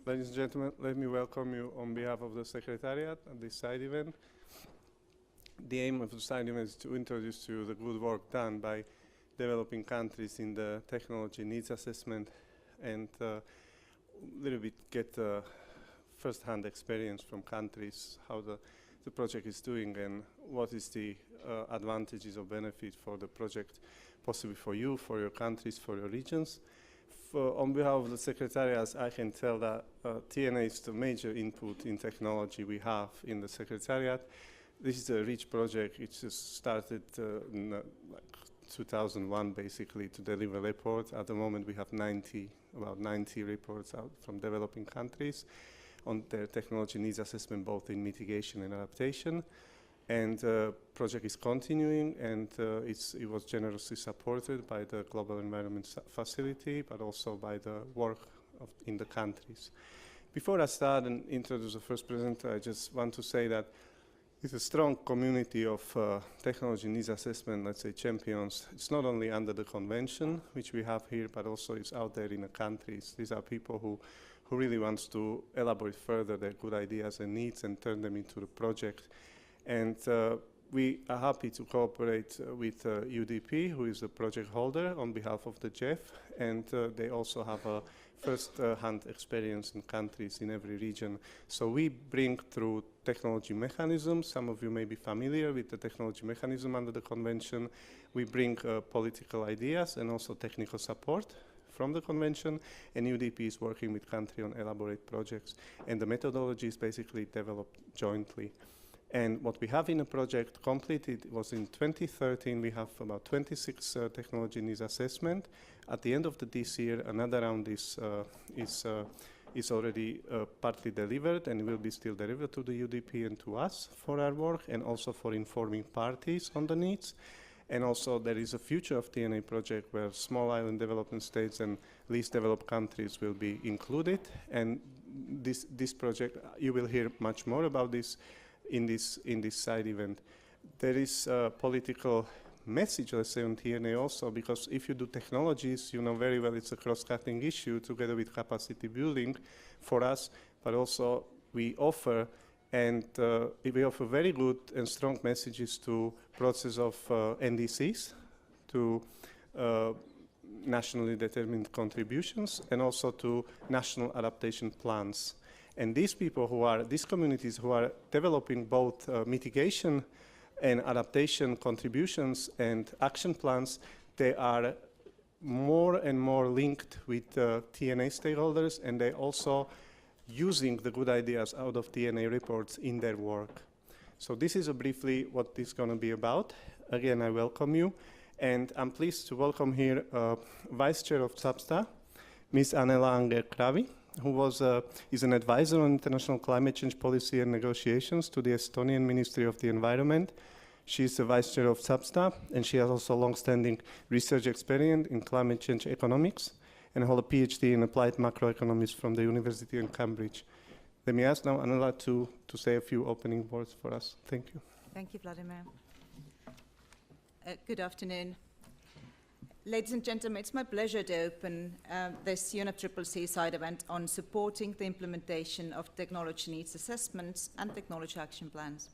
Ladies and gentlemen, let me welcome you on behalf of the Secretariat at this side event. The aim of the side event is to introduce to you the good work done by developing countries in the technology needs assessment and a little bit get first-hand experience from countries, how the project is doing and what is the advantages or benefit for the project, possibly for you, for your countries, for your regions. On behalf of the Secretariat, I can tell that TNA is the major input in technology we have in the Secretariat. This is a rich project. It just started in like 2001, basically, to deliver reports. At the moment, we have about 90 reports out from developing countries on their technology needs assessment, both in mitigation and adaptation. And the project is continuing, and it was generously supported by the Global Environment Facility, but also by the work in the countries. Before I start and introduce the first presenter, I just want to say that it's a strong community of technology needs assessment, let's say, champions. It's not only under the convention, which we have here, but also it's out there in the countries. These are people who really wants to elaborate further their good ideas and needs and turn them into the project. And we are happy to cooperate with UDP, who is the project holder on behalf of the GEF, and they also have a first-hand experience in countries in every region. So we bring through technology mechanisms. Some of you may be familiar with the technology mechanism under the convention. We bring political ideas and also technical support from the convention, and UDP is working with country on elaborate projects. And the methodology is basically developed jointly. And what we have in a project completed was in 2013, we have about 26 technology needs assessment. At the end of this year, another round is already partly delivered and will be still delivered to the UDP and to us for our work, and also for informing parties on the needs. And also there is a future of TNA project where small island development states and least developed countries will be included. And this project, you will hear much more about this in this side event. There is a political message, let's say, on TNA also, because if you do technologies, you know very well it's a cross-cutting issue together with capacity building for us, but also we offer very good and strong messages to process of NDCs, to nationally determined contributions, and also to national adaptation plans. And these communities who are developing both mitigation and adaptation contributions and action plans, they are more and more linked with TNA stakeholders, and they also using the good ideas out of TNA reports in their work. So this is briefly what this is going to be about. Again, I welcome you, and I'm pleased to welcome here Vice Chair of SAPSTA, Ms. Anela Anger-Kravi, who is an advisor on international climate change policy and negotiations to the Estonian Ministry of the Environment. She is the Vice Chair of SAPSTA, and she has also long-standing research experience in climate change economics and hold a PhD in applied macroeconomics from the University in Cambridge. Let me ask now Anela to say a few opening words for us. Thank you. Thank you, Vladimir. Good afternoon. Ladies and gentlemen, it's my pleasure to open this UNFCCC side event on supporting the implementation of technology needs assessments and technology action plans.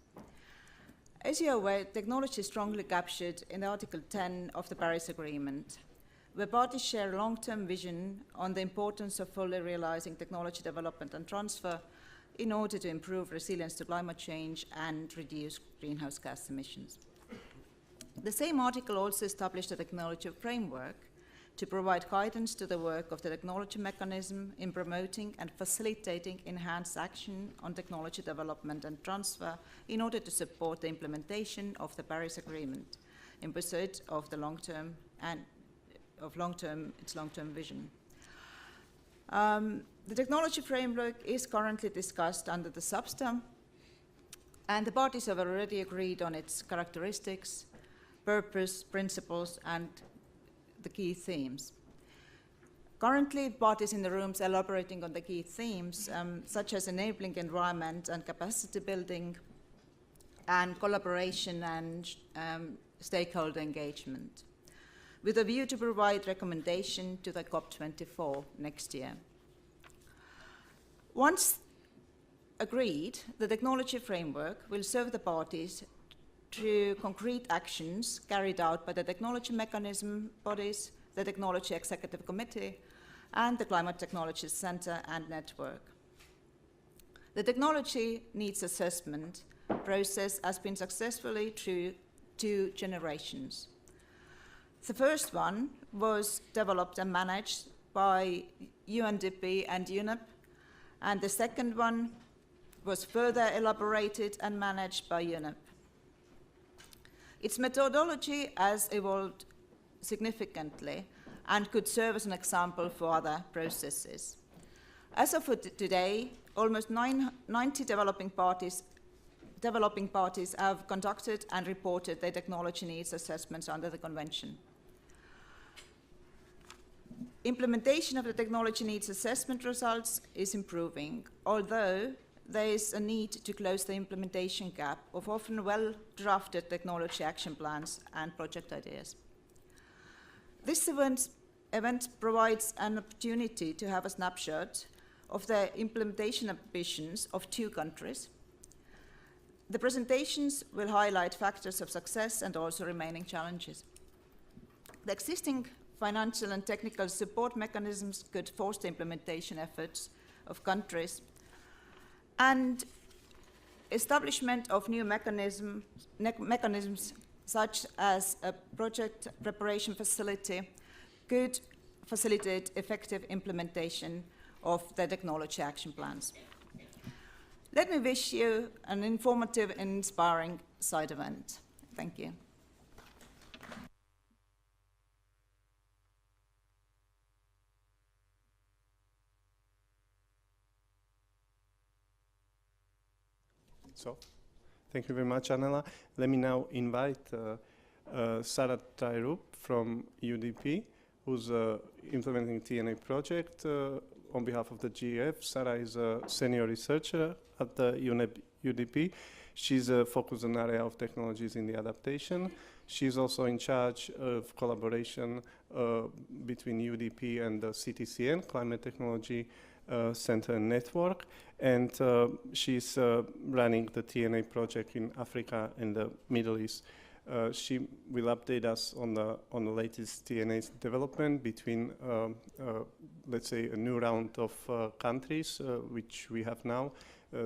As you are aware, technology is strongly captured in Article 10 of the Paris Agreement, where parties share a long-term vision on the importance of fully realizing technology development and transfer in order to improve resilience to climate change and reduce greenhouse gas emissions. The same article also established a technology framework to provide guidance to the work of the technology mechanism in promoting and facilitating enhanced action on technology development and transfer in order to support the implementation of the Paris Agreement in pursuit of its long-term vision. The technology framework is currently discussed under the SAPSTA, and the parties have already agreed on its characteristics, purpose, principles, and the key themes. Currently, parties in the rooms elaborating on the key themes, such as enabling environment and capacity building, and collaboration and stakeholder engagement, with a view to provide recommendation to the COP24 next year. Once agreed, the technology framework will serve the parties through concrete actions carried out by the technology mechanism bodies, the Technology Executive Committee, and the Climate Technologies Centre and Network. The technology needs assessment process has been successfully through 2 generations. The first one was developed and managed by UNDP and UNEP, and the second one was further elaborated and managed by UNEP. Its methodology has evolved significantly and could serve as an example for other processes. As of today, almost 90 developing parties have conducted and reported their technology needs assessments under the Convention. Implementation of the technology needs assessment results is improving, although there is a need to close the implementation gap of often well-drafted technology action plans and project ideas. This event provides an opportunity to have a snapshot of the implementation ambitions of 2 countries. The presentations will highlight factors of success and also remaining challenges. The existing financial and technical support mechanisms could foster implementation efforts of countries, and establishment of new mechanisms such as a project preparation facility could facilitate effective implementation of the technology action plans. Let me wish you an informative and inspiring side event. Thank you. So, thank you very much, Annela. Let me now invite Sarah Tairup from UDP, who's implementing TNA project on behalf of the GEF. Sarah is a senior researcher at the UDP. She's focused on area of technologies in the adaptation. She's also in charge of collaboration between UDP and the CTCN, Climate Technology Center and Network, and she's running the TNA project in Africa and the Middle East. She will update us on the latest TNA development between, let's say, a new round of countries, which we have now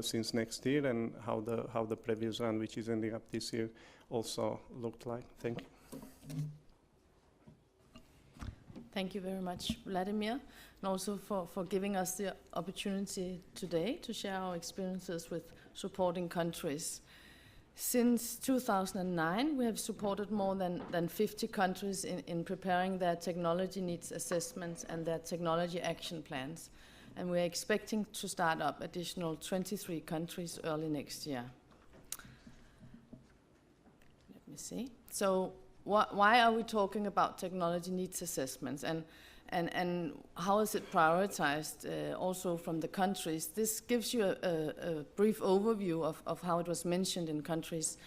since next year, and how the previous round, which is ending up this year, also looked like. Thank you. Thank you very much, Vladimir, and also for giving us the opportunity today to share our experiences with supporting countries. Since 2009, we have supported more than 50 countries in preparing their technology needs assessments and their technology action plans. And we're expecting to start up additional 23 countries early next year. Let me see. So why are we talking about technology needs assessments, and how is it prioritized also from the countries? This gives you a brief overview of how it was mentioned in countries'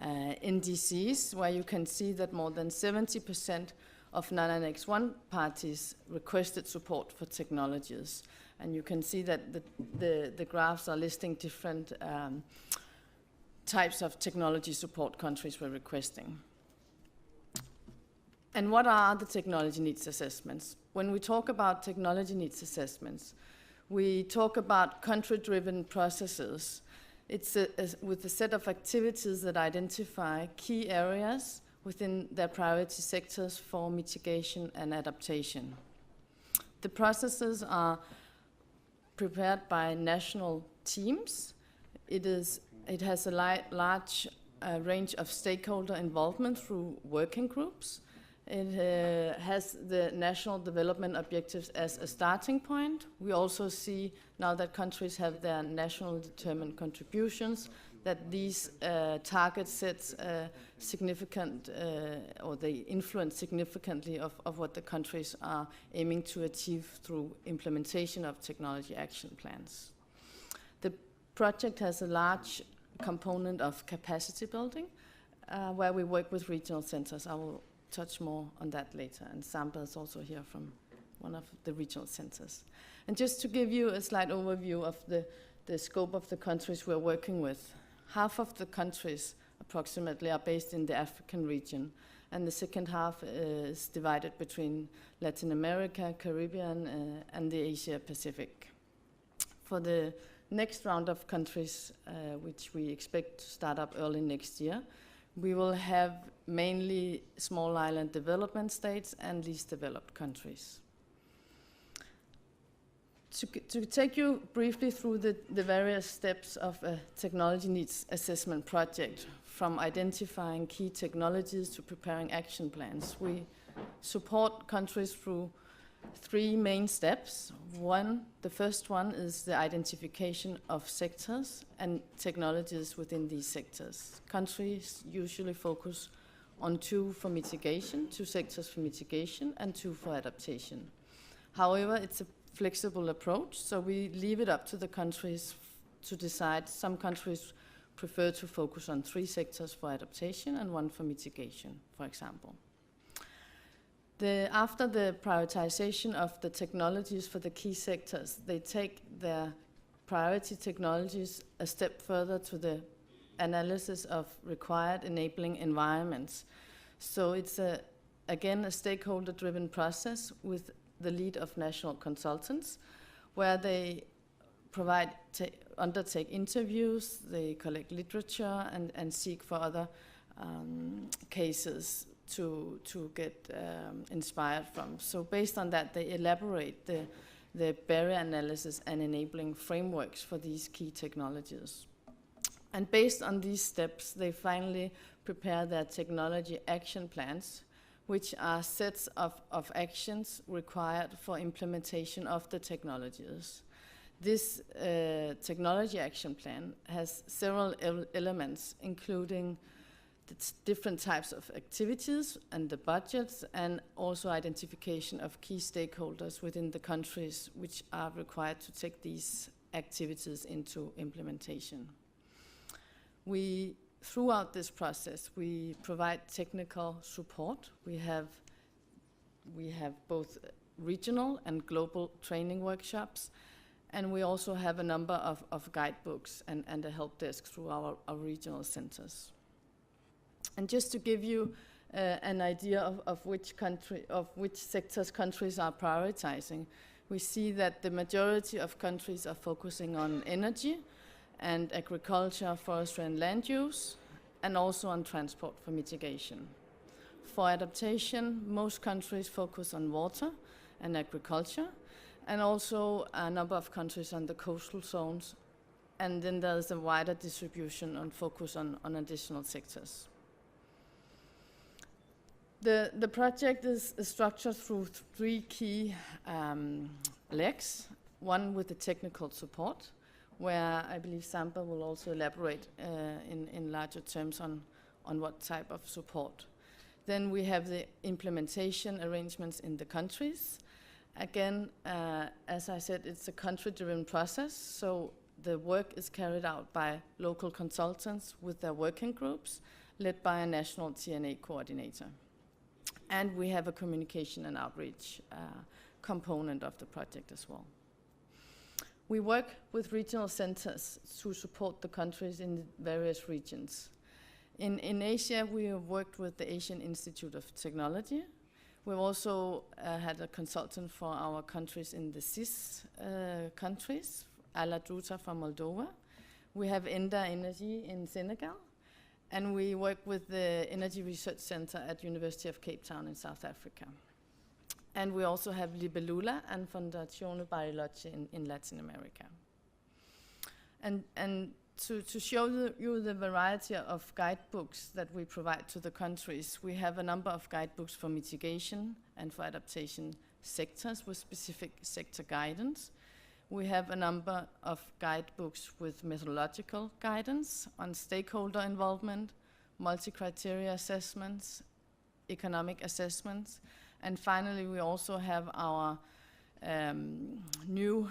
INDCs, where you can see that more than 70% of non-Annex 1 parties requested support for technologies. And you can see that the graphs are listing different types of technology support countries were requesting. And what are the technology needs assessments? When we talk about technology needs assessments, we talk about country-driven processes. It's with a set of activities that identify key areas within their priority sectors for mitigation and adaptation. The processes are prepared by national teams. It has a large range of stakeholder involvement through working groups. It has the national development objectives as a starting point. We also see, now that countries have their national determined contributions, that these target sets significant, or they influence significantly of what the countries are aiming to achieve through implementation of technology action plans. The project has a large component of capacity building, where we work with regional centers. I will touch more on that later, and Samba is also here from one of the regional centers. And just to give you a slight overview of the scope of the countries we're working with, half of the countries approximately are based in the African region, and the second half is divided between Latin America, Caribbean, and the Asia Pacific. For the next round of countries, which we expect to start up early next year, we will have mainly small island development states and least developed countries. To take you briefly through the various steps of a technology needs assessment project, from identifying key technologies to preparing action plans, we support countries through 3 main steps. The first one is the identification of sectors and technologies within these sectors. Countries usually focus on 2 for mitigation, 2 sectors for mitigation, and 2 for adaptation. However, it's a flexible approach, so we leave it up to the countries to decide. Some countries prefer to focus on 3 sectors for adaptation and 1 for mitigation, for example. After the prioritization of the technologies for the key sectors, they take their priority technologies a step further to the analysis of required enabling environments. So it's again a stakeholder-driven process with the lead of national consultants, where they undertake interviews, they collect literature, and seek for other cases to get inspired from. So based on that, they elaborate the barrier analysis and enabling frameworks for these key technologies. And based on these steps, they finally prepare their technology action plans, which are sets of actions required for implementation of the technologies. This technology action plan has several elements, including the different types of activities and the budgets, and also identification of key stakeholders within the countries which are required to take these activities into implementation. Throughout this process, we provide technical support. We have both regional and global training workshops, and we also have a number of guidebooks and a help desk through our regional centers. And just to give you an idea of which sectors countries are prioritizing, we see that the majority of countries are focusing on energy and agriculture, forestry and land use, and also on transport for mitigation. For adaptation, most countries focus on water and agriculture, and also a number of countries on the coastal zones, and then there's a wider distribution and focus on additional sectors. The project is structured through 3 key legs. One with the technical support, where I believe Sampa will also elaborate in larger terms on what type of support. Then we have the implementation arrangements in the countries. Again, as I said, it's a country-driven process, so the work is carried out by local consultants with their working groups, led by a national TNA coordinator. And we have a communication and outreach component of the project as well. We work with regional centers to support the countries in the various regions. In Asia, we have worked with the Asian Institute of Technology. We've also had a consultant for our countries in the CIS countries, Ala Druta from Moldova. We have Enda Energy in Senegal, and we work with the Energy Research Center at University of Cape Town in South Africa. And we also have Libellula and Fondazione Bariloche in Latin America. And to show you the variety of guidebooks that we provide to the countries, we have a number of guidebooks for mitigation and for adaptation sectors with specific sector guidance. We have a number of guidebooks with methodological guidance on stakeholder involvement, multi-criteria assessments, economic assessments, and finally we also have our new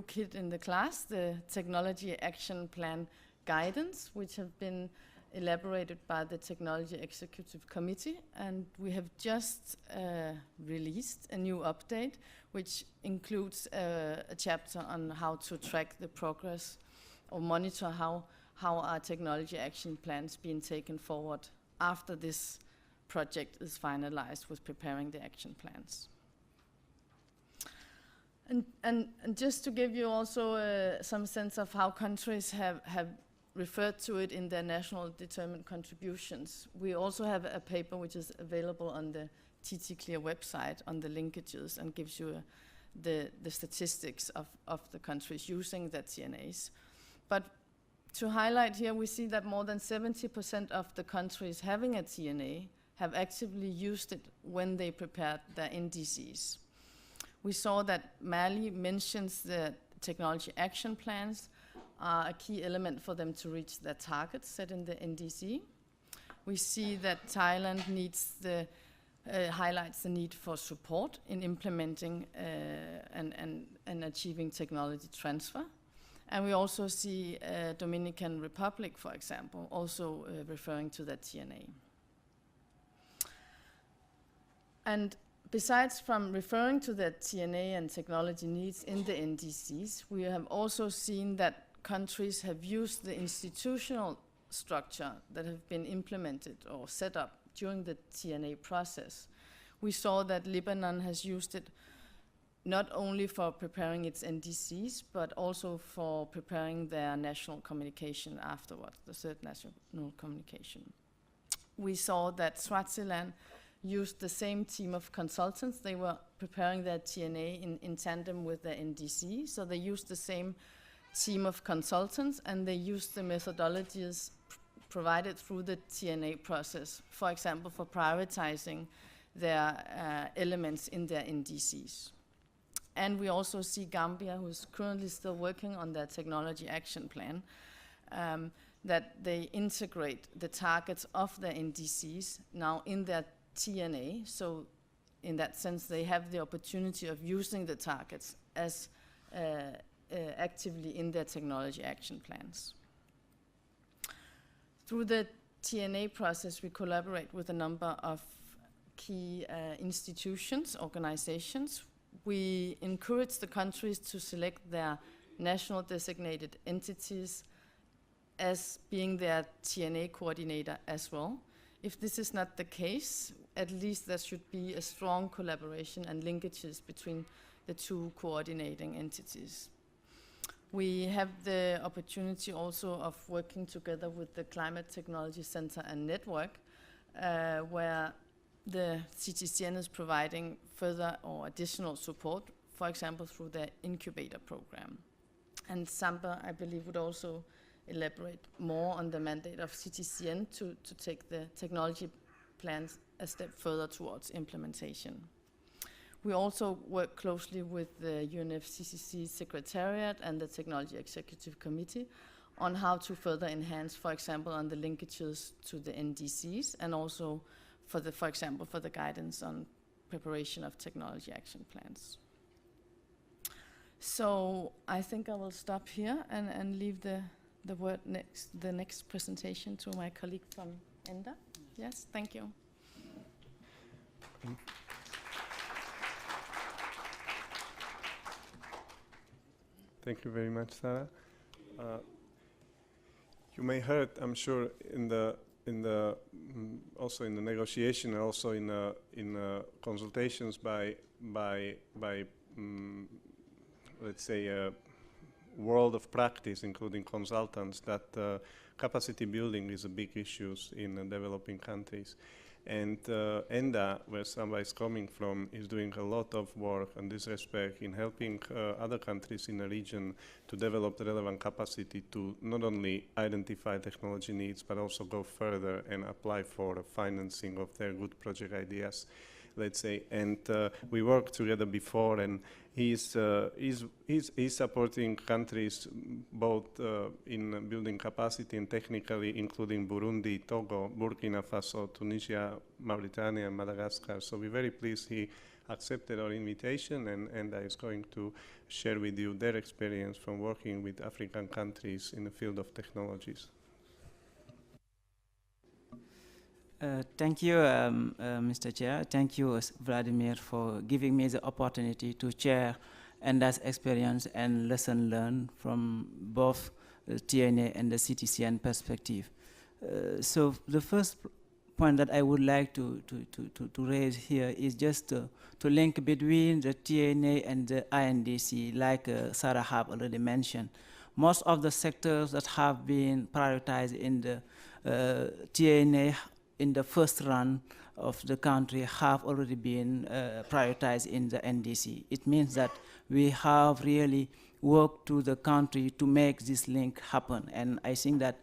kid in the class, the Technology Action Plan Guidance, which have been elaborated by the Technology Executive Committee, and we have just released a new update which includes a chapter on how to track the progress or monitor how our technology action plans being taken forward after this project is finalized with preparing the action plans. And just to give you also some sense of how countries have referred to it in their national determined contributions, we also have a paper which is available on the TT Clear website on the linkages and gives you the statistics of the countries using the TNAs. But to highlight here, we see that more than 70% of the countries having a TNA have actively used it when they prepared their NDCs. We saw that Mali mentions the technology action plans are a key element for them to reach their targets set in the NDC. We see that Thailand highlights the need for support in implementing and achieving technology transfer. And we also see Dominican Republic, for example, also referring to that TNA. And besides from referring to the TNA and technology needs in the NDCs, we have also seen that countries have used the institutional structure that have been implemented or set up during the TNA process. We saw that Lebanon has used it not only for preparing its NDCs, but also for preparing their national communication afterwards, the third national communication. We saw that Swaziland used the same team of consultants. They were preparing their TNA in tandem with their NDC, so they used the same team of consultants, and they used the methodologies provided through the TNA process, for example, for prioritizing their elements in their NDCs. And we also see Gambia, who is currently still working on their technology action plan, that they integrate the targets of their NDCs now in their TNA. So in that sense, they have the opportunity of using the targets as actively in their technology action plans. Through the TNA process, we collaborate with a number of key institutions, organizations. We encourage the countries to select their national designated entities as being their TNA coordinator as well. If this is not the case, at least there should be a strong collaboration and linkages between the two coordinating entities. We have the opportunity also of working together with the Climate Technology Center and Network, where the CTCN is providing further or additional support, for example, through the incubator program. And Samba, I believe, would also elaborate more on the mandate of CTCN to take the technology plans a step further towards implementation. We also work closely with the UNFCCC Secretariat and the Technology Executive Committee on how to further enhance, for example, on the linkages to the NDCs, and also for example, for the guidance on preparation of technology action plans. So I think I will stop here and leave the next presentation to my colleague from ENDA. Yes, thank you. Thank you very much, Sarah. You may heard, I'm sure, also in the negotiation, and also in consultations by let's say a world of practice, including consultants, that capacity building is a big issue in developing countries. And ENDA, where Samba is coming from, is doing a lot of work in this respect in helping other countries in the region to develop the relevant capacity to not only identify technology needs, but also go further and apply for financing of their good project ideas, let's say. And we worked together before, and he's supporting countries both in building capacity and technically, including Burundi, Togo, Burkina Faso, Tunisia, Mauritania, and Madagascar. So we're very pleased he accepted our invitation, and is going to share with you their experience from working with African countries in the field of technologies. Thank you, Mr. Chair. Thank you, Vladimir, for giving me the opportunity to share ENDA's experience and lesson learned from both the TNA and the CTCN perspective. So the first point that I would like to raise here is just to link between the TNA and the INDC, like Sarah have already mentioned. Most of the sectors that have been prioritized in the TNA in the first run of the country have already been prioritized in the NDC. It means that we have really worked to the country to make this link happen. And I think that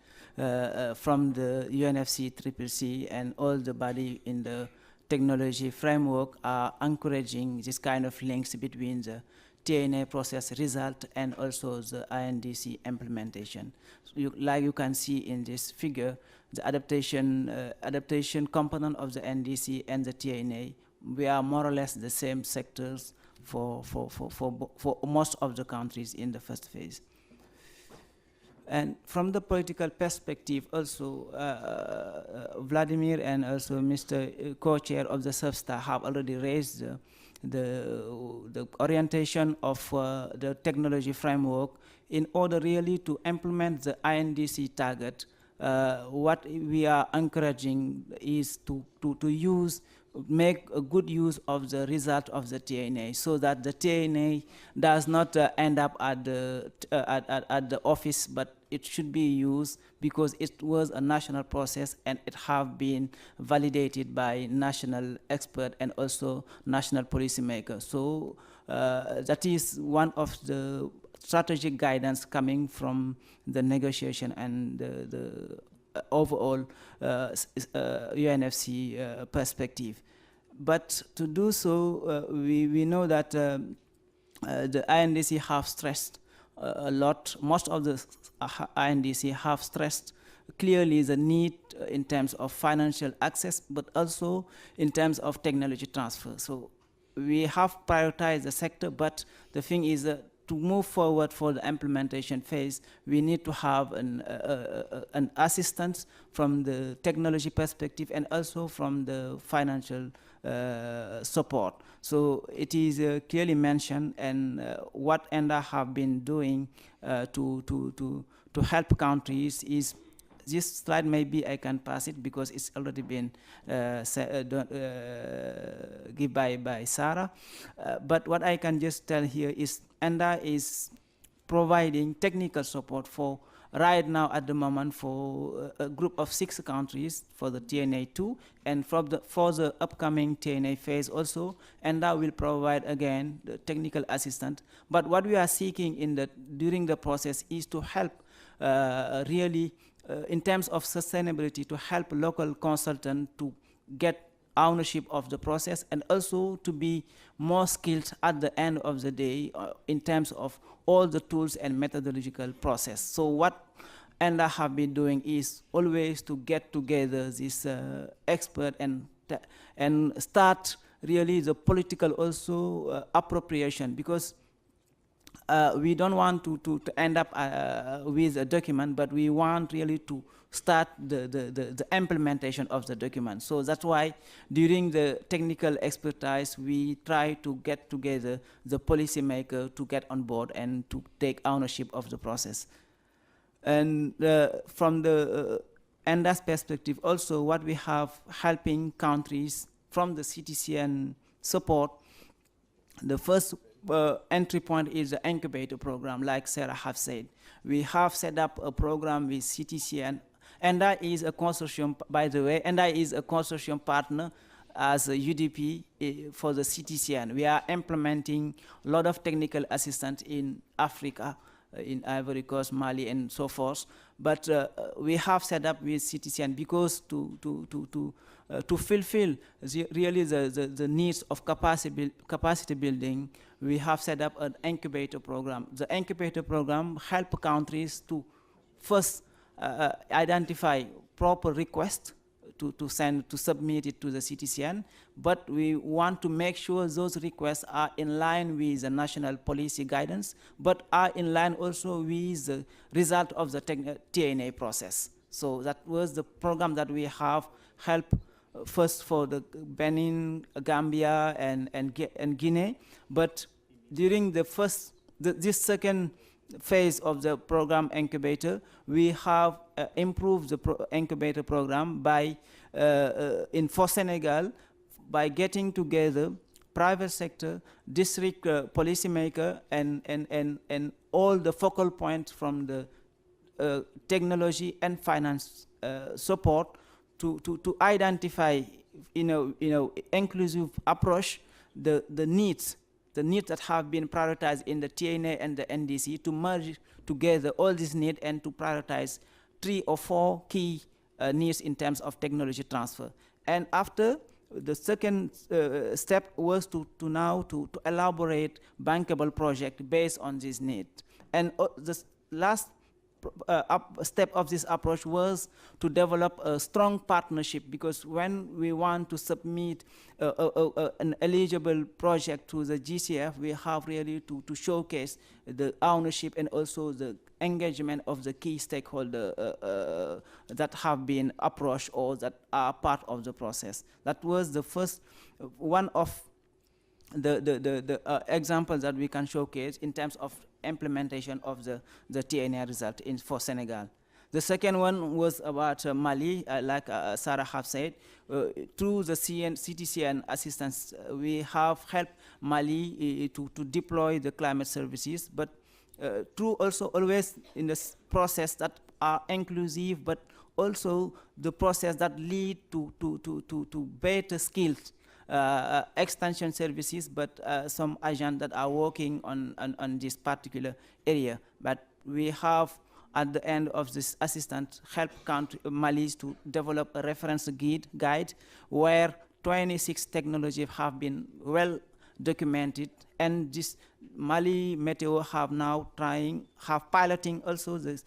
from the UNFCCC and all the body in the technology framework are encouraging this kind of links between the TNA process result and also the INDC implementation. So like you can see in this figure, the adaptation component of the NDC and the TNA, we are more or less the same sectors for most of the countries in the first phase. And from the political perspective also, Vladimir and also Mr. Co-Chair of the SUBSTA have already raised the orientation of the technology framework in order really to implement the INDC target. What we are encouraging is to make a good use of the result of the TNA, so that the TNA does not end up at the office, but it should be used because it was a national process and it have been validated by national expert and also national policymakers. So that is one of the strategic guidance coming from the negotiation and the overall UNFC perspective. But to do so, we know that the INDC have stressed a lot. Most of the INDC have stressed clearly the need in terms of financial access, but also in terms of technology transfer. So we have prioritized the sector, but the thing is to move forward for the implementation phase, we need to have an assistance from the technology perspective and also from the financial support. So it is clearly mentioned, and what ENDA have been doing to help countries is, this slide maybe I can pass it because it's already been given by Sarah. But what I can just tell here is ENDA is providing technical support for right now at the moment for a group of 6 countries for the TNA2, and for the upcoming TNA phase also, ENDA will provide again the technical assistance. But what we are seeking during the process is to help really in terms of sustainability, to help local consultants to get ownership of the process and also to be more skilled at the end of the day in terms of all the tools and methodological process. So what ENDA have been doing is always to get together this expert and start really the political also appropriation, because we don't want to end up with a document, but we want really to start the implementation of the document. So that's why during the technical expertise, we try to get together the policymaker to get on board and to take ownership of the process. And from the ENDA's perspective also, what we have helping countries from the CTCN support, the first entry point is the incubator program, like Sarah have said. We have set up a program with CTCN. ENDA is a consortium, by the way, ENDA is a consortium partner as a UDP for the CTCN. We are implementing a lot of technical assistance in Africa, in Ivory Coast, Mali, and so forth. But we have set up with CTCN because to fulfill really the needs of capacity building, we have set up an incubator program. The incubator program helps countries to first identify proper requests to submit it to the CTCN, but we want to make sure those requests are in line with the national policy guidance, but are in line also with the result of the TNA process. So that was the program that we have helped first for the Benin, Gambia, and Guinea. But during this second phase of the program incubator, we have improved the incubator program by for Senegal, by getting together private sector, district policymaker, and all the focal points from the technology and finance support to identify, inclusive approach, the needs that have been prioritized in the TNA and the NDC, to merge together all these needs and to prioritize 3 or 4 key needs in terms of technology transfer. And after, the second step was to elaborate bankable project based on this need. And the last step of this approach was to develop a strong partnership, because when we want to submit an eligible project to the GCF, we have really to showcase the ownership and also the engagement of the key stakeholders that have been approached or that are part of the process. That was the first one of the examples that we can showcase in terms of implementation of the TNA result for Senegal. The second one was about Mali, like Sarah have said. Through the CTCN assistance, we have helped Mali to deploy the climate services, but through also always in this process that are inclusive, but also the process that lead to better skills, extension services, but some agents that are working on this particular area. But we have, at the end of this assistance, helped Mali to develop a reference guide where 26 technologies have been well documented, and this Mali Meteo have now piloting also this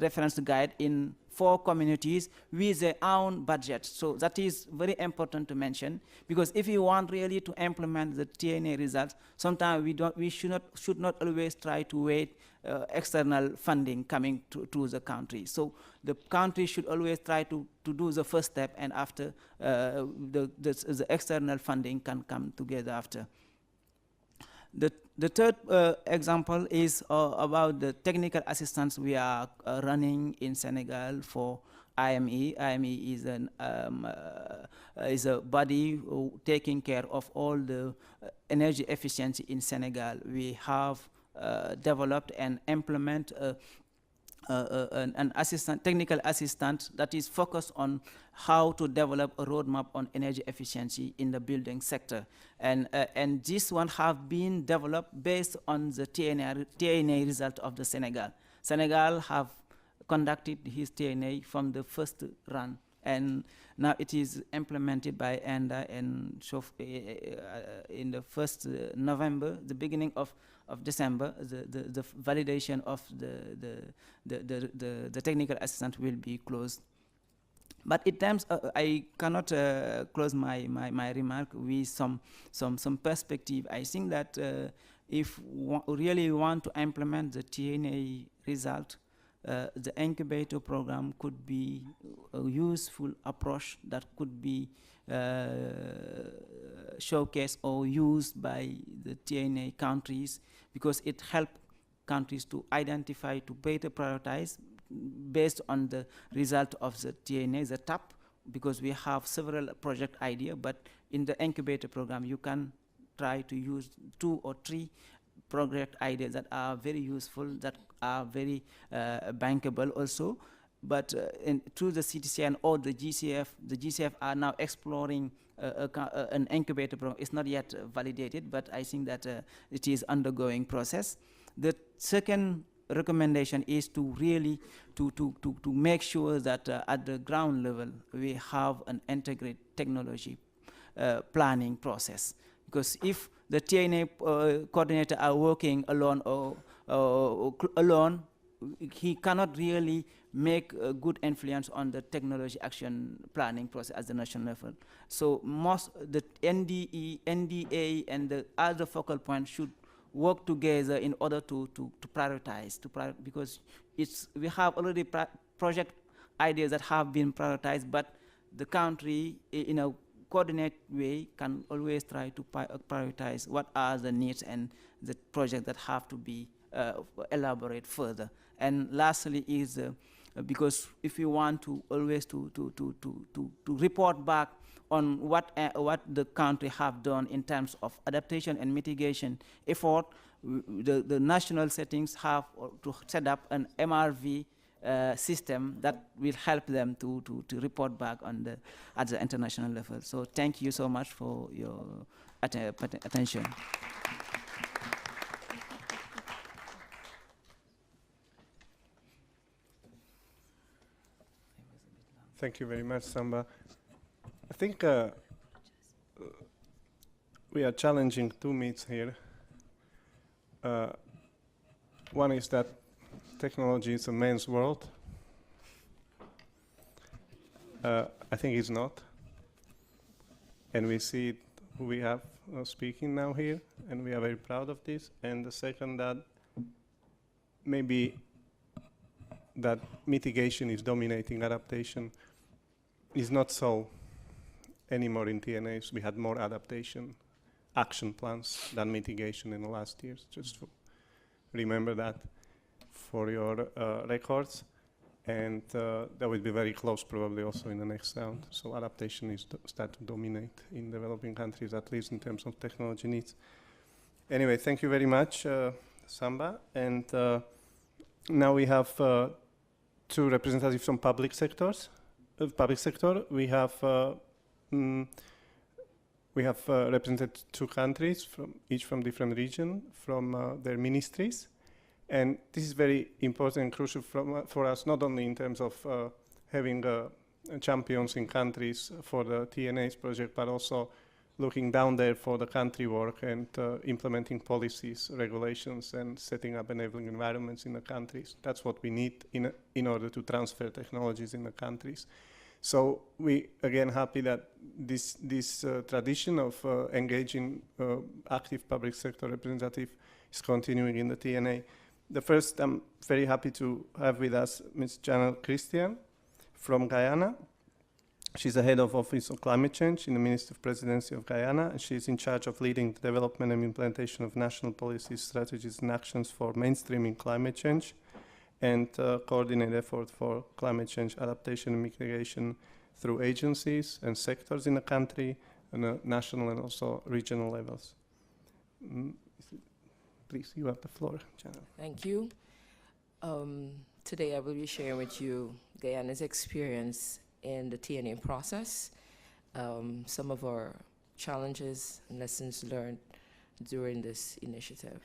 reference guide in 4 communities with their own budget. So that is very important to mention, because if you want really to implement the TNA results, sometimes we should not always try to wait external funding coming to the country. So the country should always try to do the first step, and after the external funding can come together after. The third example is about the technical assistance we are running in Senegal for IME. IME is a body taking care of all the energy efficiency in Senegal. We have developed and implement an technical assistant that is focused on how to develop a roadmap on energy efficiency in the building sector. And this one have been developed based on the TNA result of the Senegal. Senegal have conducted his TNA from the first run, and now it is implemented by ENDA and in the first November, the beginning of December, the validation of the technical assistant will be closed. But in terms, I cannot close my remark with some perspective. I think that if we really want to implement the TNA result, the incubator program could be a useful approach that could be showcased or used by the TNA countries, because it helps countries to identify, to better prioritize based on the result of the TNA, the TAP, because we have several project ideas, but in the incubator program you can try to use 2 or 3 project ideas that are very useful, that are very bankable also. But through the CTCN or the GCF are now exploring an incubator program. It's not yet validated, but I think that it is undergoing process. The second recommendation is to really to make sure that at the ground level we have an integrated technology planning process. Because if the TNA coordinator are working alone or alone, he cannot really make a good influence on the technology action planning process at the national level. So the NDE, NDA, and the other focal points should work together in order to prioritize, because we have already project ideas that have been prioritized, but the country, in a coordinated way, can always try to prioritize what are the needs and the projects that have to be elaborate further. And lastly is because if you want to always to report back on what the country have done in terms of adaptation and mitigation effort, the national settings have to set up an MRV system that will help them to report back on at the international level. So thank you so much for your attention. Thank you very much, Samba. I think we are challenging two myths here. One is that technology is a man's world. I think it's not. And we see it, we have speaking now here, and we are very proud of this. And the second, that maybe that mitigation is dominating adaptation is not so anymore in TNAs. We had more adaptation action plans than mitigation in the last years. Just to remember that for your records. And that will be very close probably also in the next round. So adaptation is start to dominate in developing countries, at least in terms of technology needs. Anyway, thank you very much, Samba. And now we have two representatives from public sectors. Public sector, we have represented two countries, each from different region, from their ministries. And this is very important and crucial for us, not only in terms of having champions in countries for the TNAs project, but also looking down there for the country work and implementing policies, regulations, and setting up enabling environments in the countries. That's what we need in order to transfer technologies in the countries. So we, again, happy that this tradition of engaging active public sector representative is continuing in the TNA. The first, I'm very happy to have with us Ms. Janet Christian from Guyana. She's the head of Office of Climate Change in the Ministry of Presidency of Guyana, and she's in charge of leading the development and implementation of national policies, strategies, and actions for mainstreaming climate change and coordinate effort for climate change adaptation and mitigation through agencies and sectors in the country on a national and also regional levels. Please, you have the floor, Janet. Thank you. Today I will be sharing with you Guyana's experience in the TNA process, some of our challenges and lessons learned during this initiative.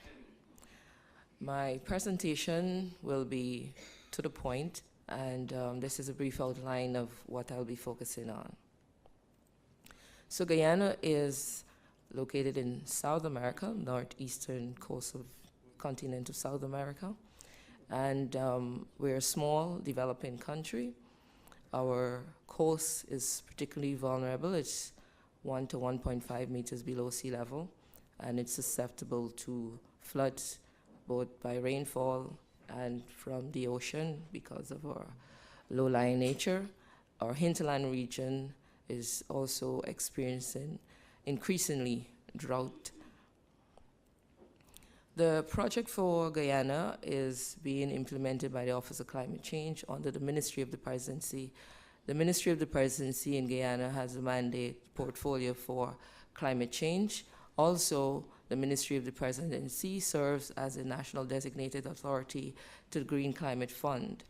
My presentation will be to the point, and this is a brief outline of what I'll be focusing on. So Guyana is located in South America, northeastern coast of continent of South America. And we're a small developing country. Our coast is particularly vulnerable. It's 1 to 1.5 meters below sea level, and it's susceptible to floods, both by rainfall and from the ocean because of our low-lying nature. Our hinterland region is also experiencing increasingly drought. The project for Guyana is being implemented by the Office of Climate Change under the Ministry of the Presidency. The Ministry of the Presidency in Guyana has a mandate portfolio for climate change. Also, the Ministry of the Presidency serves as a national designated authority to the Green Climate Fund.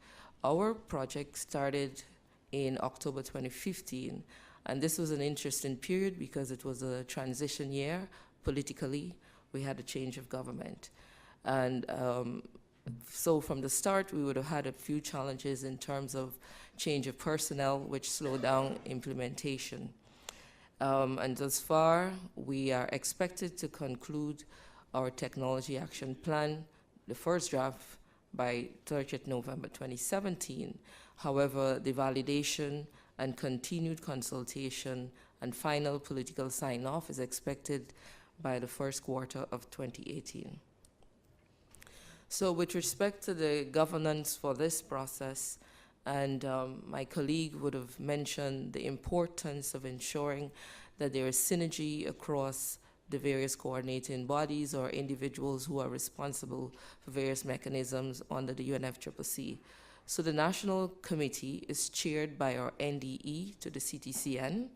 Our project started in October 2015, and this was an interesting period because it was a transition year politically. We had a change of government. And so from the start, we would have had a few challenges in terms of change of personnel, which slowed down implementation. And thus far, we are expected to conclude our technology action plan, the first draft, by 30th November 2017. However, the validation and continued consultation and final political sign-off is expected by the first quarter of 2018. So with respect to the governance for this process, And my colleague would have mentioned the importance of ensuring that there is synergy across the various coordinating bodies or individuals who are responsible for various mechanisms under the UNFCCC. So the National Committee is chaired by our NDE to the CTCN,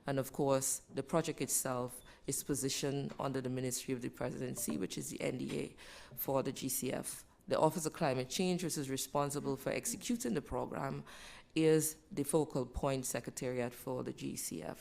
and of course, the project itself is positioned under the Ministry of the Presidency, which is the NDA for the GCF. The Office of Climate Change, which is responsible for executing the program, is the focal point secretariat for the GCF.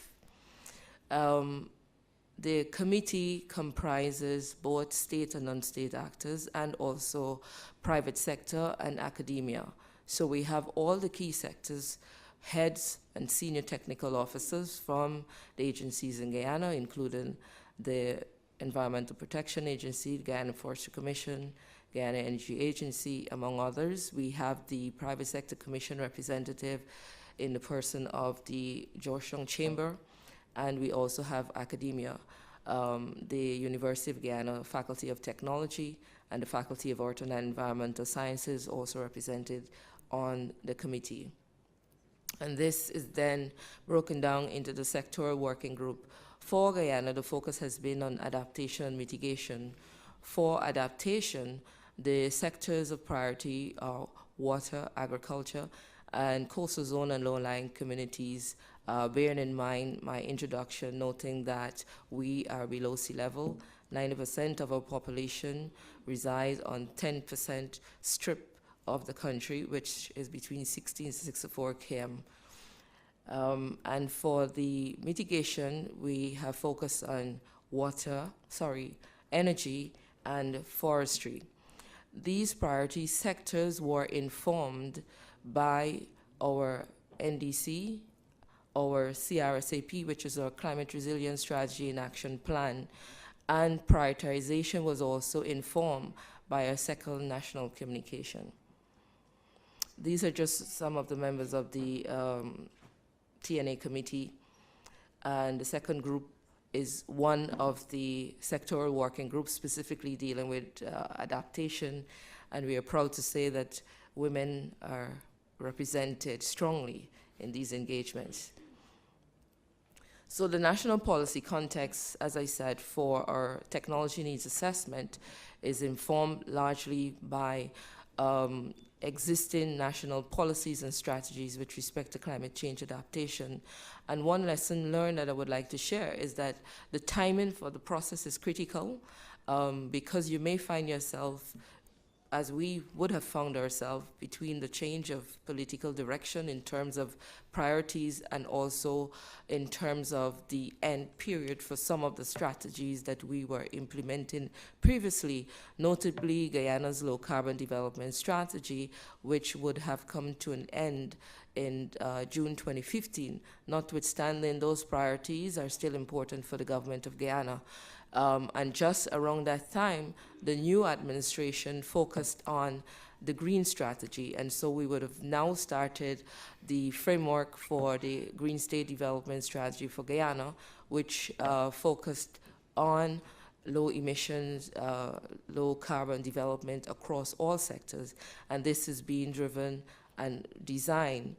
The committee comprises both state and non-state actors and also private sector and academia. So we have all the key sectors, heads and senior technical officers from the agencies in Guyana, including the Environmental Protection Agency, the Guyana Forestry Commission, Guyana Energy Agency, among others. We have the Private Sector Commission representative in the person of the Georgetown Chamber, and we also have academia, the University of Guyana Faculty of Technology and the Faculty of Earth and Environmental Sciences also represented on the committee. And this is then broken down into the sectoral working group. For Guyana, the focus has been on adaptation and mitigation. For adaptation, the sectors of priority are water, agriculture, and coastal zone and low-lying communities, bearing in mind my introduction, noting that we are below sea level. 90% of our population resides on 10% strip of the country, which is between 60 and 64 km. And for the mitigation, we have focused on energy and forestry. These priority sectors were informed by our NDC, our CRSAP, which is our Climate Resilience Strategy and Action Plan, and prioritization was also informed by our second national communication. These are just some of the members of the TNA committee, and the second group is one of the sectoral working groups specifically dealing with adaptation, and we are proud to say that women are represented strongly in these engagements. So the national policy context, as I said, for our technology needs assessment is informed largely by existing national policies and strategies with respect to climate change adaptation. And one lesson learned that I would like to share is that the timing for the process is critical because you may find yourself, as we would have found ourselves, between the change of political direction in terms of priorities and also in terms of the end period for some of the strategies that we were implementing previously, notably Guyana's low carbon development strategy, which would have come to an end in June 2015. Notwithstanding, those priorities are still important for the government of Guyana. And just around that time, the new administration focused on the green strategy. And so we would have now started the framework for the Green State Development Strategy for Guyana, which focused on low emissions, low carbon development across all sectors. And this is being driven and designed,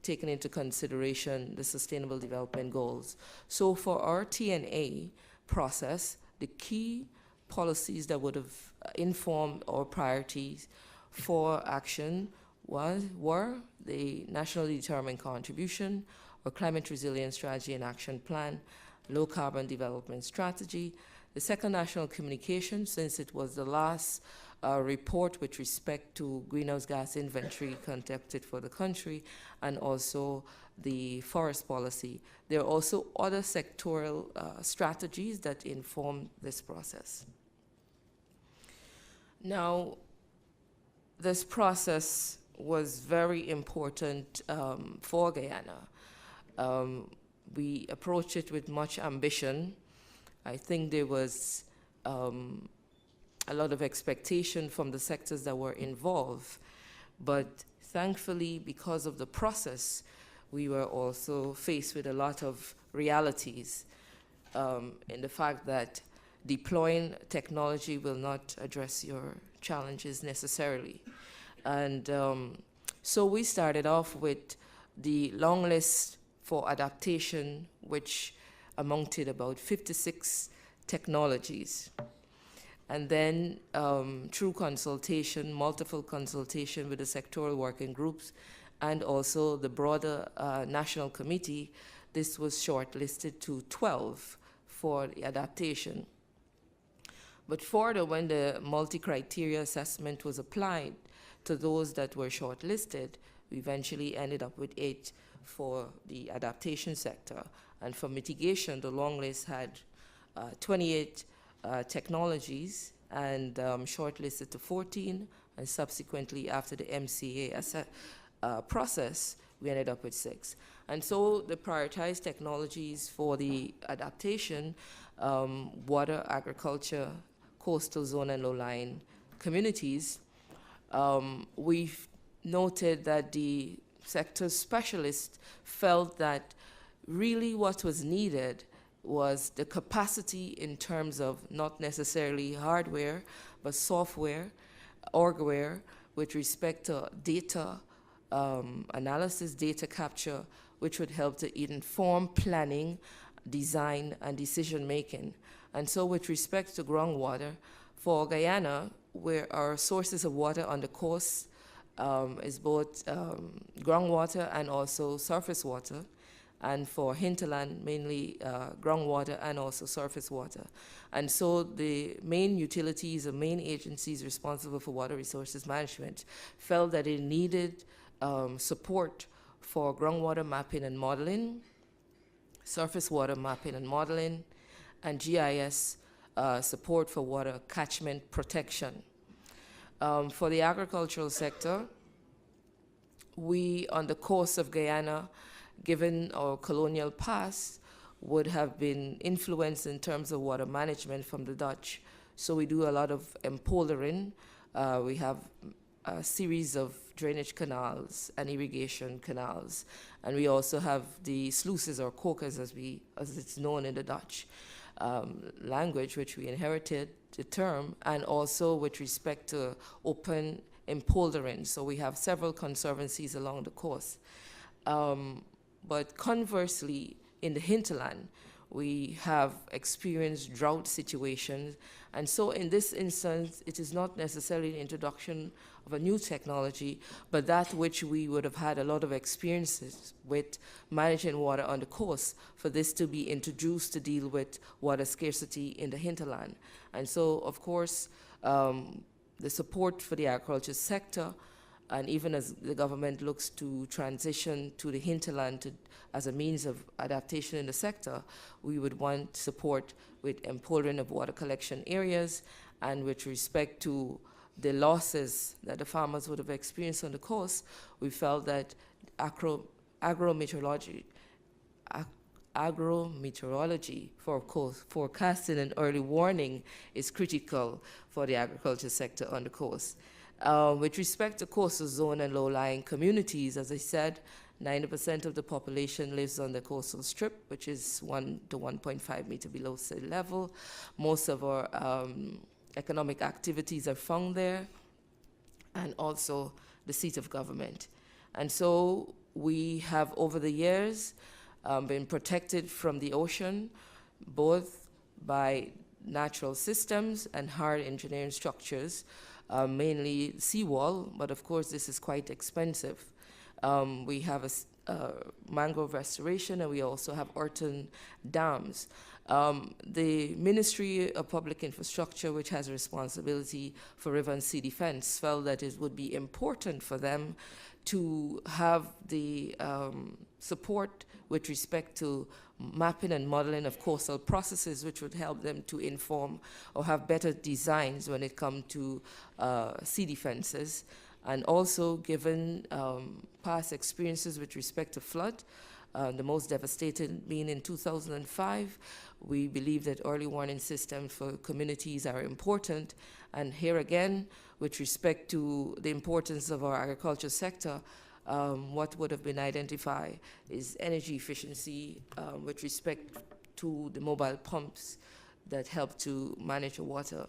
taking into consideration the Sustainable Development Goals. So for our TNA process, the key policies that would have informed our priorities for action were the nationally determined contribution, or climate resilience strategy and action plan, low carbon development strategy, the second national communication, since it was the last report with respect to greenhouse gas inventory conducted for the country, and also the forest policy. There are also other sectoral strategies that inform this process. Now, this process was very important for Guyana. We approached it with much ambition. I think there was a lot of expectation from the sectors that were involved, but thankfully, because of the process, we were also faced with a lot of realities in the fact that deploying technology will not address your challenges necessarily. And So we started off with the long list for adaptation, which amounted about 56 technologies. And then through consultation, multiple consultation with the sectoral working groups and also the broader national committee, this was shortlisted to 12 for the adaptation. But further, when the multi-criteria assessment was applied to those that were shortlisted, we eventually ended up with 8 for the adaptation sector. And for mitigation, the long list had 28 technologies and shortlisted to 14, and subsequently after the MCA process, we ended up with 6. And so the prioritized technologies for the adaptation, water, agriculture, coastal zone and low-lying communities, we've noted that the sector specialists felt that really what was needed was the capacity in terms of not necessarily hardware, but software, orgware, with respect to data analysis, data capture, which would help to inform planning, design, and decision-making. And so with respect to groundwater, for Guyana, where our sources of water on the coast is both groundwater and also surface water, and for hinterland, mainly groundwater and also surface water. And so the main utilities, the main agencies responsible for water resources management felt that it needed support for groundwater mapping and modeling, surface water mapping and modeling, and GIS support for water catchment protection. For the agricultural sector, we, on the coast of Guyana, given our colonial past, would have been influenced in terms of water management from the Dutch. So we do a lot of empoldering. We have a series of drainage canals and irrigation canals. And we also have the sluices or cokers, as it's known in the Dutch language, which we inherited the term, and also with respect to open empoldering. So we have several conservancies along the coast. But conversely, in the hinterland, we have experienced drought situations. And so in this instance, it is not necessarily the introduction of a new technology, but that which we would have had a lot of experiences with managing water on the coast, for this to be introduced to deal with water scarcity in the hinterland. And so, of course, the support for the agriculture sector, and even as the government looks to transition to the hinterland as a means of adaptation in the sector, we would want support with empoldering of water collection areas, and with respect to the losses that the farmers would have experienced on the coast, we felt that agrometeorology for forecasting and early warning is critical for the agriculture sector on the coast. With respect to coastal zone and low-lying communities, as I said, 90% of the population lives on the coastal strip, which is 1 to 1.5 meter below sea level. Most of our economic activities are found there, and also the seat of government. And so we have, over the years, been protected from the ocean, both by natural systems and hard engineering structures, mainly seawall, but of course this is quite expensive. We have a mangrove restoration, and we also have earthen dams. The Ministry of Public Infrastructure, which has a responsibility for river and sea defense, felt that it would be important for them to have the support with respect to mapping and modeling of coastal processes, which would help them to inform or have better designs when it comes to sea defenses. And also, given past experiences with respect to flood, the most devastating being in 2005, we believe that early warning systems for communities are important. And here again, with respect to the importance of our agriculture sector, what would have been identified is energy efficiency with respect to the mobile pumps that help to manage the water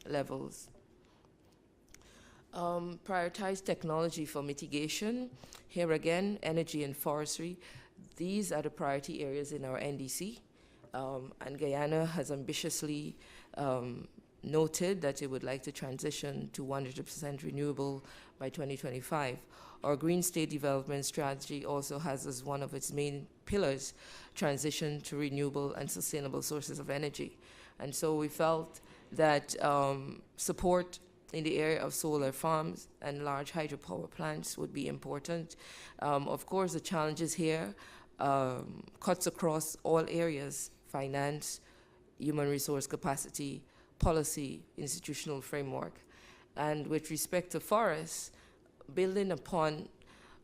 levels. Prioritize technology for mitigation. Here again, energy and forestry. These are the priority areas in our NDC. And Guyana has ambitiously noted that it would like to transition to 100% renewable by 2025. Our Green State Development Strategy also has as one of its main pillars transition to renewable and sustainable sources of energy. And so we felt that support in the area of solar farms and large hydropower plants would be important. Of course, the challenges here cuts across all areas: finance, human resource capacity, policy, institutional framework. And with respect to forests, building upon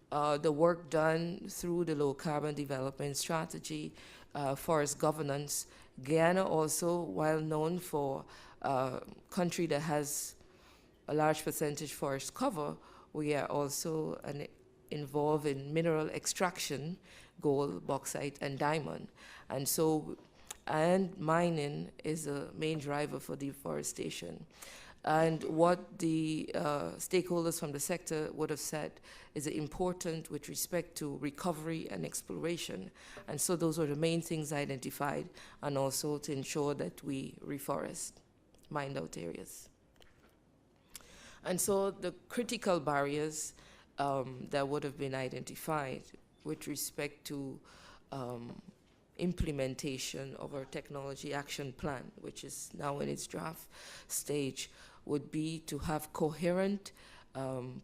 the work done through the low carbon development strategy, forest governance, Guyana also, while known for a country that has a large percentage forest cover, we are also involved in mineral extraction, gold, bauxite, and diamond. And mining is a main driver for deforestation. And what the stakeholders from the sector would have said is important with respect to recovery and exploration. And so those are the main things identified, and also to ensure that we reforest mined out areas. And so the critical barriers that would have been identified with respect to implementation of our technology action plan, which is now in its draft stage, would be to have coherent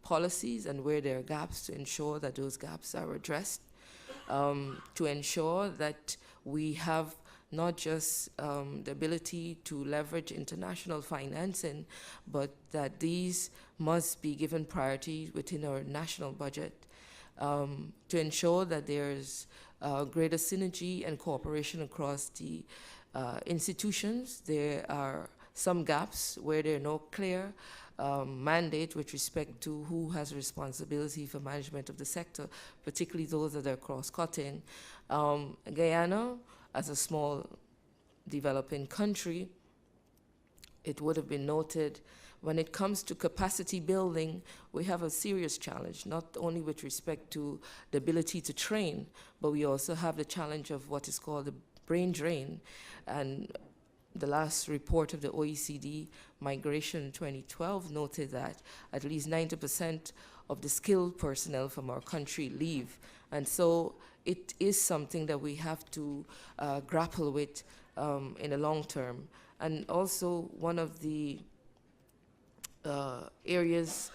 policies, and where there are gaps, to ensure that those gaps are addressed, to ensure that we have not just the ability to leverage international financing, but that these must be given priority within our national budget, to ensure that there's greater synergy and cooperation across the institutions. There are some gaps where there are no clear mandate with respect to who has responsibility for management of the sector, particularly those that are cross-cutting. Guyana, as a small developing country, it would have been noted, when it comes to capacity building, we have a serious challenge, not only with respect to the ability to train, but we also have the challenge of what is called the brain drain. And the last report of the OECD Migration in 2012 noted that at least 90% of the skilled personnel from our country leave. And so it is something that we have to grapple with in the long term. And also one of the areas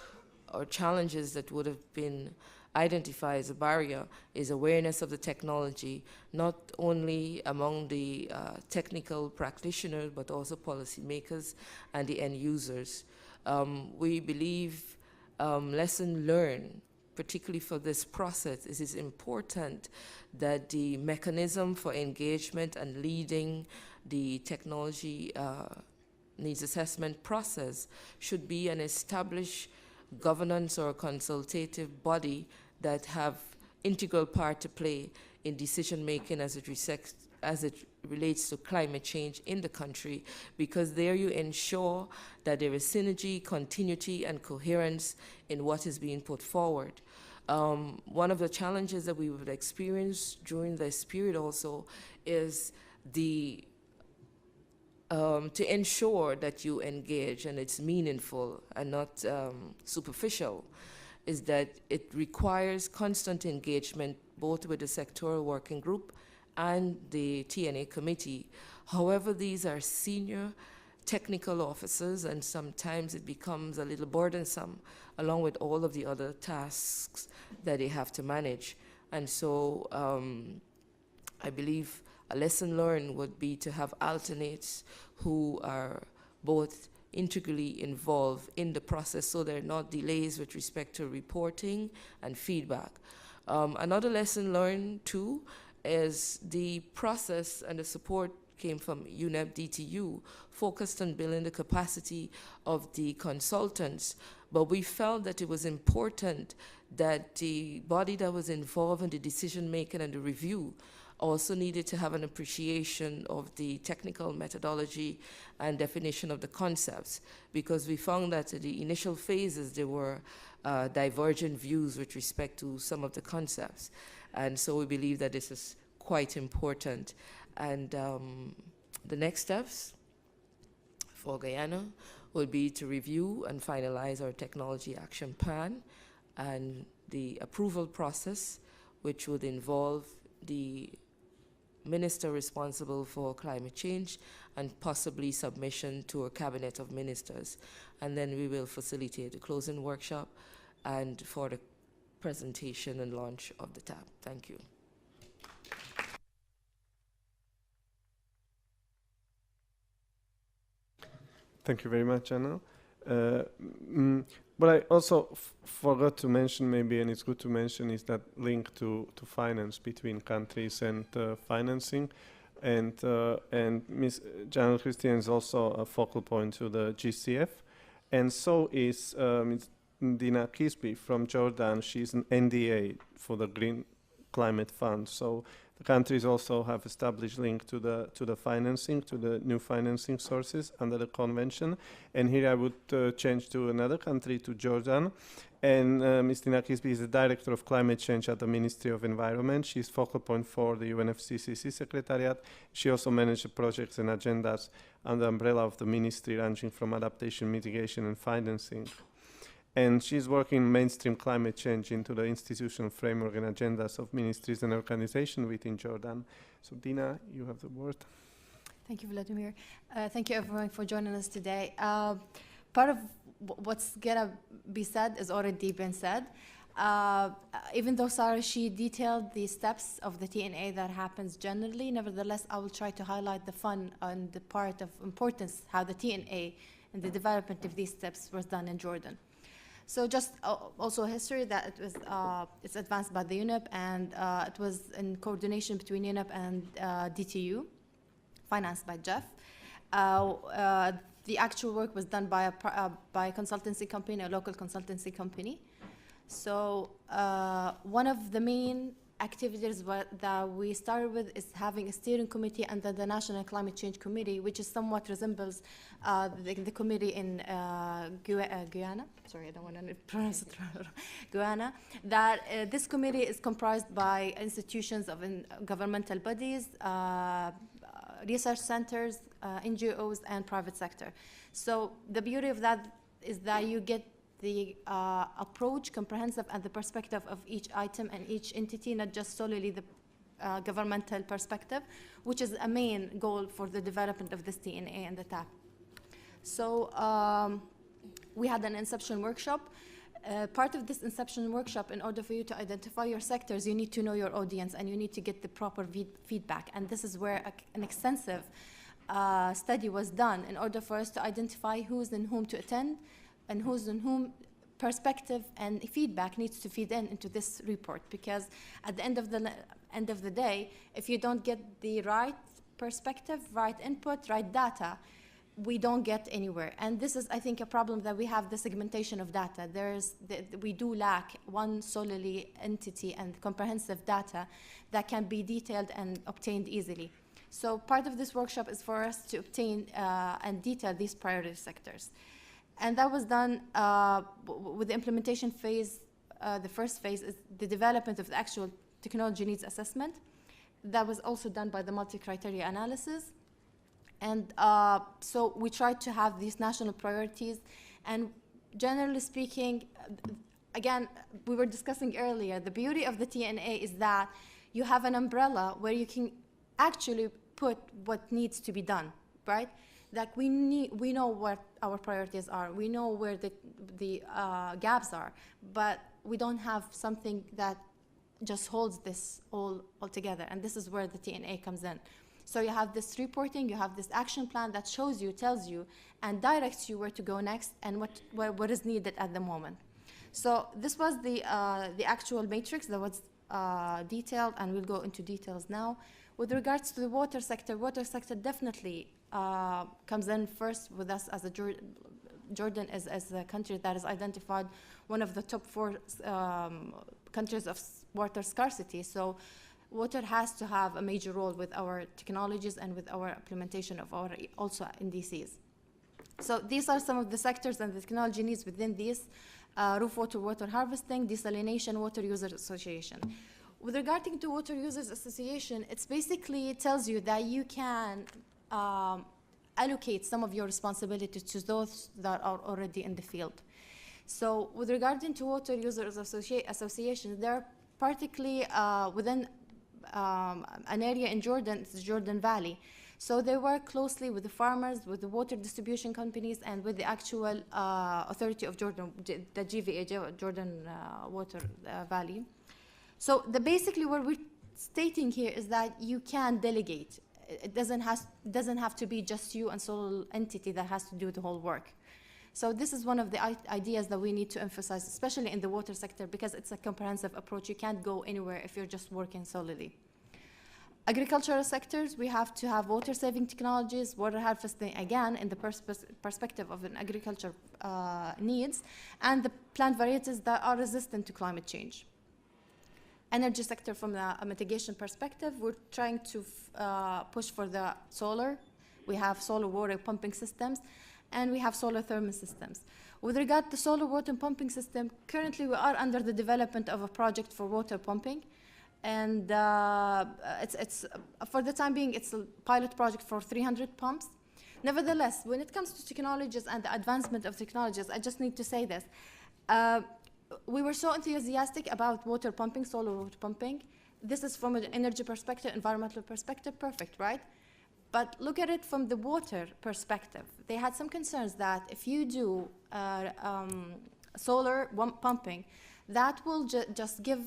or challenges that would have been identified as a barrier is awareness of the technology, not only among the technical practitioners, but also policymakers and the end users. We believe lesson learned, particularly for this process, it is important that the mechanism for engagement and leading the technology needs assessment process should be an established governance or consultative body that have integral part to play in decision making as it relates to climate change in the country, because there you ensure that there is synergy, continuity, and coherence in what is being put forward. One of the challenges that we would experience during this period also is the to ensure that you engage and it's meaningful and not superficial, is that it requires constant engagement both with the sectoral working group and the TNA committee. However, these are senior technical officers, and sometimes it becomes a little burdensome along with all of the other tasks that they have to manage. And so I believe a lesson learned would be to have alternates who are both integrally involved in the process, so there are not delays with respect to reporting and feedback. Another lesson learned too is the process and the support came from UNFCCC, focused on building the capacity of the consultants. But we felt that it was important that the body that was involved in the decision making and the review also needed to have an appreciation of the technical methodology and definition of the concepts, because we found that in the initial phases there were divergent views with respect to some of the concepts. And so we believe that this is quite important. And the next steps for Guyana will be to review and finalize our technology action plan and the approval process, which would involve the minister responsible for climate change and possibly submission to a cabinet of ministers. And then we will facilitate the closing workshop and for the presentation and launch of the tab. Thank you. Thank you very much, Anna. What I also forgot to mention, maybe, and it's good to mention, is that link to finance between countries and financing. And Ms. Janelle Christian is also a focal point to the GCF. And so is Ms. Dina Kisby from Jordan. She's an NDA for the Green Climate Fund. So the countries also have established link to the financing, to the new financing sources under the convention. And here I would change to another country, to Jordan. And Ms. Dina Kisby is the Director of Climate Change at the Ministry of Environment. She's focal point for the UNFCCC Secretariat. She also manages projects and agendas under the umbrella of the ministry, ranging from adaptation, mitigation, and financing. And she's working mainstream climate change into the institutional framework and agendas of ministries and organizations within Jordan. So Dina, you have the word. Thank you, Vladimir. Thank you, everyone, for joining us today. Part of what's gonna be said is already been said. Even though Sarah, she detailed the steps of the TNA that happens generally, nevertheless, I will try to highlight the fun and the part of importance, how the TNA and the development of these steps was done in Jordan. So just also history that it was, it's advanced by the UNEP, and it was in coordination between UNEP and DTU, financed by Jeff. The actual work was done by a consultancy company, a local consultancy company. So one of the main activities that we started with is having a steering committee under the National Climate Change Committee, which is somewhat resembles the committee in Guyana. Sorry, I don't want to pronounce it wrong. Guyana. That this committee is comprised by institutions of governmental bodies, research centers, NGOs, and private sector. So the beauty of that is that you get the approach, comprehensive, and the perspective of each item and each entity, not just solely the governmental perspective, which is a main goal for the development of this TNA and the TAP. So we had an inception workshop. Part of this inception workshop, in order for you to identify your sectors, you need to know your audience and you need to get the proper feedback. And this is where an extensive study was done in order for us to identify who's and whom to attend, and who's and whom perspective and feedback needs to feed into this report. Because at the end of the day, if you don't get the right perspective, right input, right data, we don't get anywhere. And this is, I think, a problem that we have, the segmentation of data. We do lack one solely entity and comprehensive data that can be detailed and obtained easily. So part of this workshop is for us to obtain and detail these priority sectors. And that was done with the implementation phase. The first phase is the development of the actual technology needs assessment. That was also done by the multi-criteria analysis. And so we tried to have these national priorities. And generally speaking, again, we were discussing earlier, the beauty of the TNA is that you have an umbrella where you can actually put what needs to be done, right? Like we know what our priorities are, we know where the gaps are, but we don't have something that just holds this all together, and this is where the TNA comes in. So you have this reporting, you have this action plan that shows you, tells you, and directs you where to go next and what is needed at the moment. So this was the actual matrix that was detailed, and we'll go into details now. With regards to the water sector definitely comes in first with us as a Jordan as a country that is identified one of the top 4 countries of water scarcity. So water has to have a major role with our technologies and with our implementation of our also NDCs. So these are some of the sectors and the technology needs within these: roof water harvesting, desalination, water users association. With regarding to water users association, it's basically tells you that you can allocate some of your responsibilities to those that are already in the field. So with regarding to water users associations, they're particularly within an area in Jordan, it's the Jordan Valley. So they work closely with the farmers, with the water distribution companies, and with the actual authority of Jordan, the GVA, Jordan Water Valley. So basically what we're stating here is that you can delegate. It doesn't have to be just you and sole entity that has to do the whole work. So this is one of the ideas that we need to emphasize, especially in the water sector, because it's a comprehensive approach. You can't go anywhere if you're just working solely. Agricultural sectors, we have to have water-saving technologies, water harvesting, again, in the perspective of an agriculture needs, and the plant varieties that are resistant to climate change. Energy sector, from the mitigation perspective, we're trying to push for the solar. We have solar water pumping systems, and we have solar thermal systems. With regard to solar water pumping system, currently we are under the development of a project for water pumping. And it's for the time being, it's a pilot project for 300 pumps. Nevertheless, when it comes to technologies and the advancement of technologies, I just need to say this. We were so enthusiastic about water pumping, solar water pumping. This is from an energy perspective, environmental perspective, perfect, right? But look at it from the water perspective. They had some concerns that if you do solar pumping, that will just give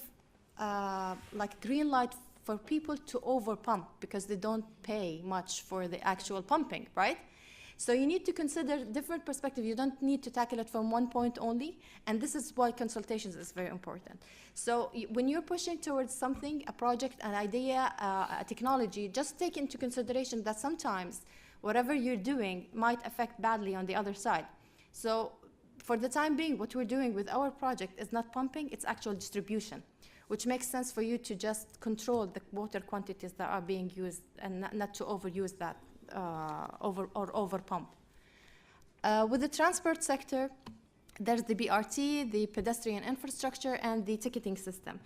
like green light for people to over pump because they don't pay much for the actual pumping, right? So you need to consider different perspectives. You don't need to tackle it from one point only, and this is why consultations is very important. So when you're pushing towards something, a project, an idea, a technology, just take into consideration that sometimes whatever you're doing might affect badly on the other side. So for the time being, what we're doing with our project is not pumping, it's actual distribution, which makes sense for you to just control the water quantities that are being used and not to overuse that. Over pump. With the transport sector, there's the BRT, the pedestrian infrastructure, and the ticketing system.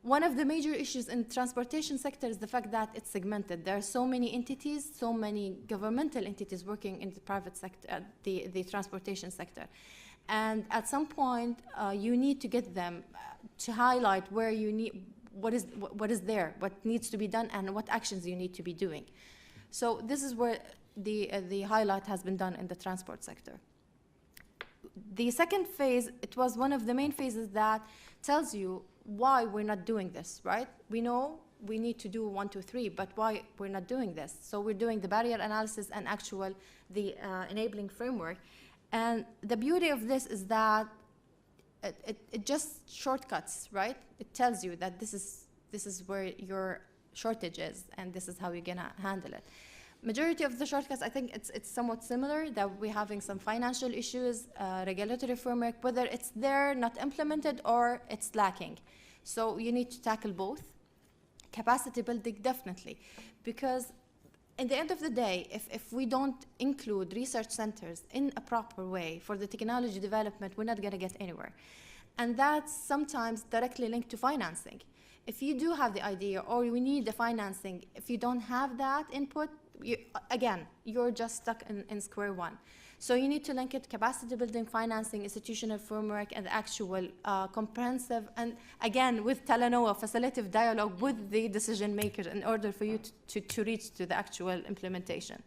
One of the major issues in the transportation sector is the fact that it's segmented. There are so many entities, so many governmental entities working in the private sector, the transportation sector. And at some point, you need to get them to highlight where you need, what is there, what needs to be done, and what actions you need to be doing. So this is where the highlight has been done in the transport sector. The second phase, it was one of the main phases that tells you why we're not doing this, right? We know we need to do 1, 2, 3, but why we're not doing this? So we're doing the barrier analysis and the enabling framework. And the beauty of this is that it just shortcuts, right? It tells you that this is where your shortage is, and this is how you're gonna handle it. Majority of the shortcuts, I think it's somewhat similar, that we're having some financial issues, regulatory framework, whether it's there, not implemented, or it's lacking. So you need to tackle both. Capacity building, definitely, because in the end of the day, if we don't include research centers in a proper way for the technology development, we're not gonna get anywhere. And that's sometimes directly linked to financing. If you do have the idea or we need the financing, if you don't have that input, you're just stuck in square one. So you need to link it, capacity building, financing, institutional framework, and actual comprehensive, and again, with Talanoa, facilitative dialogue with the decision makers in order for you to reach to the actual implementation.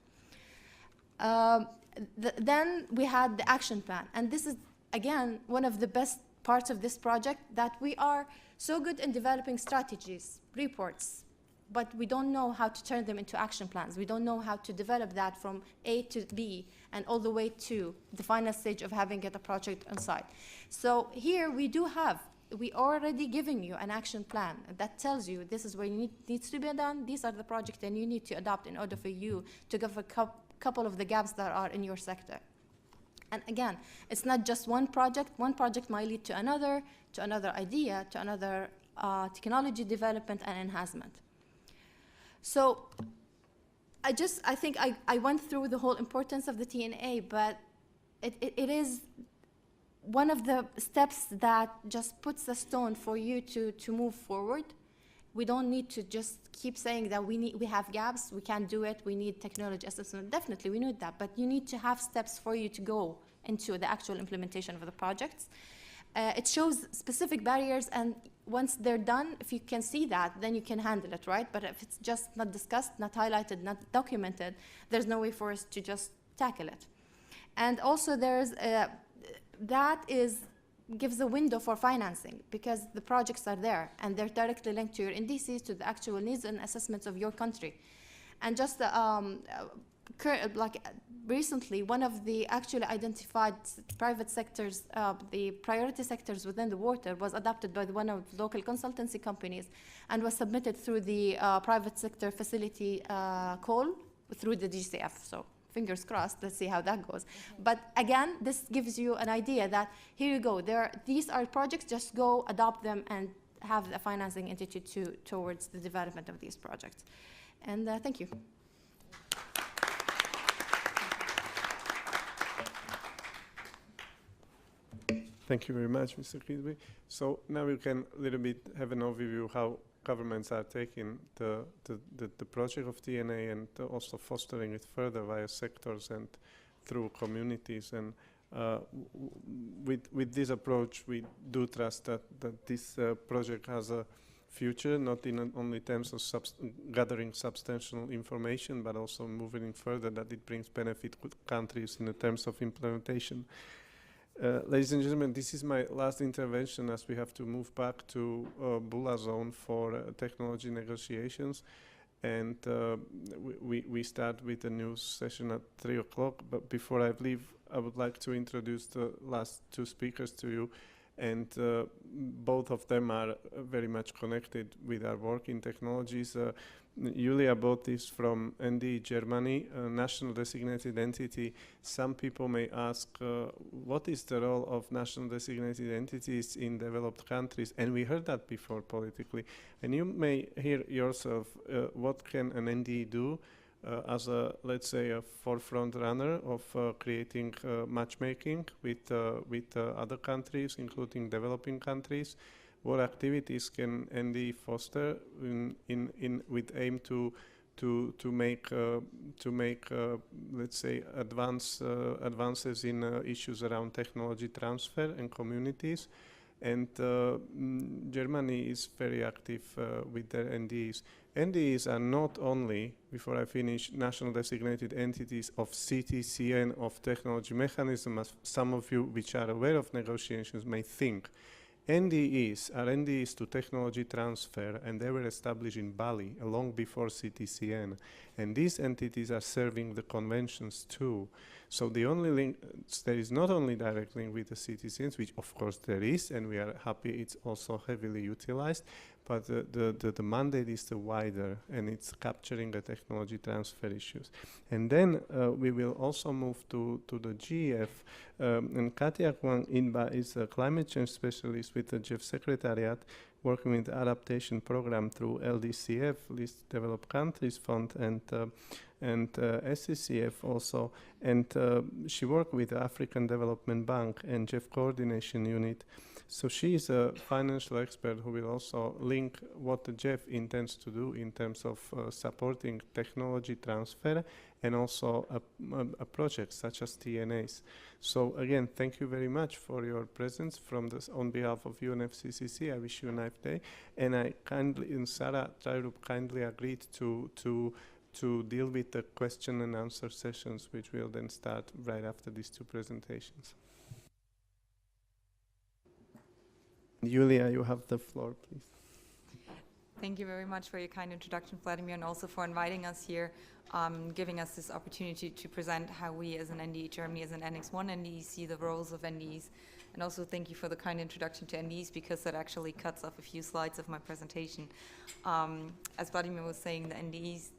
Then we had the action plan. And this is, again, one of the best parts of this project, that we are so good in developing strategies, reports, but we don't know how to turn them into action plans. We don't know how to develop that from A to B and all the way to the final stage of having a project on site. So here we already giving you an action plan that tells you this is what needs to be done, these are the projects and you need to adopt in order for you to cover a couple of the gaps that are in your sector. And again, it's not just one project. One project might lead to another idea, to another technology development and enhancement. So I think I went through the whole importance of the TNA, but it is one of the steps that just puts a stone for you to move forward. We don't need to just keep saying that we have gaps, we can't do it, we need technology assessment. Definitely, we need that, but you need to have steps for you to go into the actual implementation of the projects. It shows specific barriers, and once they're done, if you can see that, then you can handle it, right? But if it's just not discussed, not highlighted, not documented, there's no way for us to just tackle it. And also there's, gives a window for financing, because the projects are there and they're directly linked to your indices, to the actual needs and assessments of your country. And just recently, one of the actually identified private sectors, the priority sectors within the water, was adopted by one of the local consultancy companies and was submitted through the private sector facility call through the GCF. So fingers crossed, let's see how that goes. But again, this gives you an idea that here you go, these are projects, just go adopt them and have a financing entity towards the development of these projects. And thank you. Thank you very much, Mr. Guidebooks. So now we can a little bit have an overview how governments are taking the project of TNA and also fostering it further via sectors and through communities. And with this approach, we do trust that this project has a future, not in only terms of gathering substantial information, but also moving further, that it brings benefit to countries in the terms of implementation. Ladies and gentlemen, this is my last intervention, as we have to move back to Bula zone for technology negotiations. And we start with a news session at 3 o'clock. But before I leave, I would like to introduce the last two speakers to you. And both of them are very much connected with our work in technologies. Julia bought this from ND Germany, a national designated entity. Some people may ask, what is the role of national designated entities in developed countries? And we heard that before politically. And you may hear yourself, what can an ND do as a, let's say, a forefront runner of creating matchmaking with other countries, including developing countries? What activities can ND foster with aim to make let's say advances in issues around technology transfer and communities? And Germany is very active with their NDs. NDs are not only, before I finish, national designated entities of CTCN, of technology mechanism, as some of you which are aware of negotiations may think. NDEs are NDEs to technology transfer, and they were established in Bali long before CTCN. And these entities are serving the conventions too. So the only link, there is not only direct link with the CTCNs, which of course there is, and we are happy it's also heavily utilized, but the mandate is the wider, and it's capturing the technology transfer issues. And then we will also move to the GEF, and Katia Kwang Inba is a climate change specialist with the GEF Secretariat, working with the adaptation program through LDCF, Least Developed Countries Fund, and SCCF also. And she worked with the African Development Bank and GEF Coordination Unit. So she is a financial expert who will also link what the GEF intends to do in terms of supporting technology transfer and also a project such as TNAs. So again, thank you very much for your presence from this on behalf of UNFCCC. I wish you a nice day. And I kindly, and Sarah Trairup kindly agreed to deal with the question and answer sessions, which will then start right after these two presentations. Julia, you have the floor, please. Thank you very much for your kind introduction, Vladimir, and also for inviting us here, giving us this opportunity to present how we as an NDE Germany, as an Annex 1 NDE, see the roles of NDEs. And also thank you for the kind introduction to NDEs, because that actually cuts off a few slides of my presentation. As Vladimir was saying, the NDEs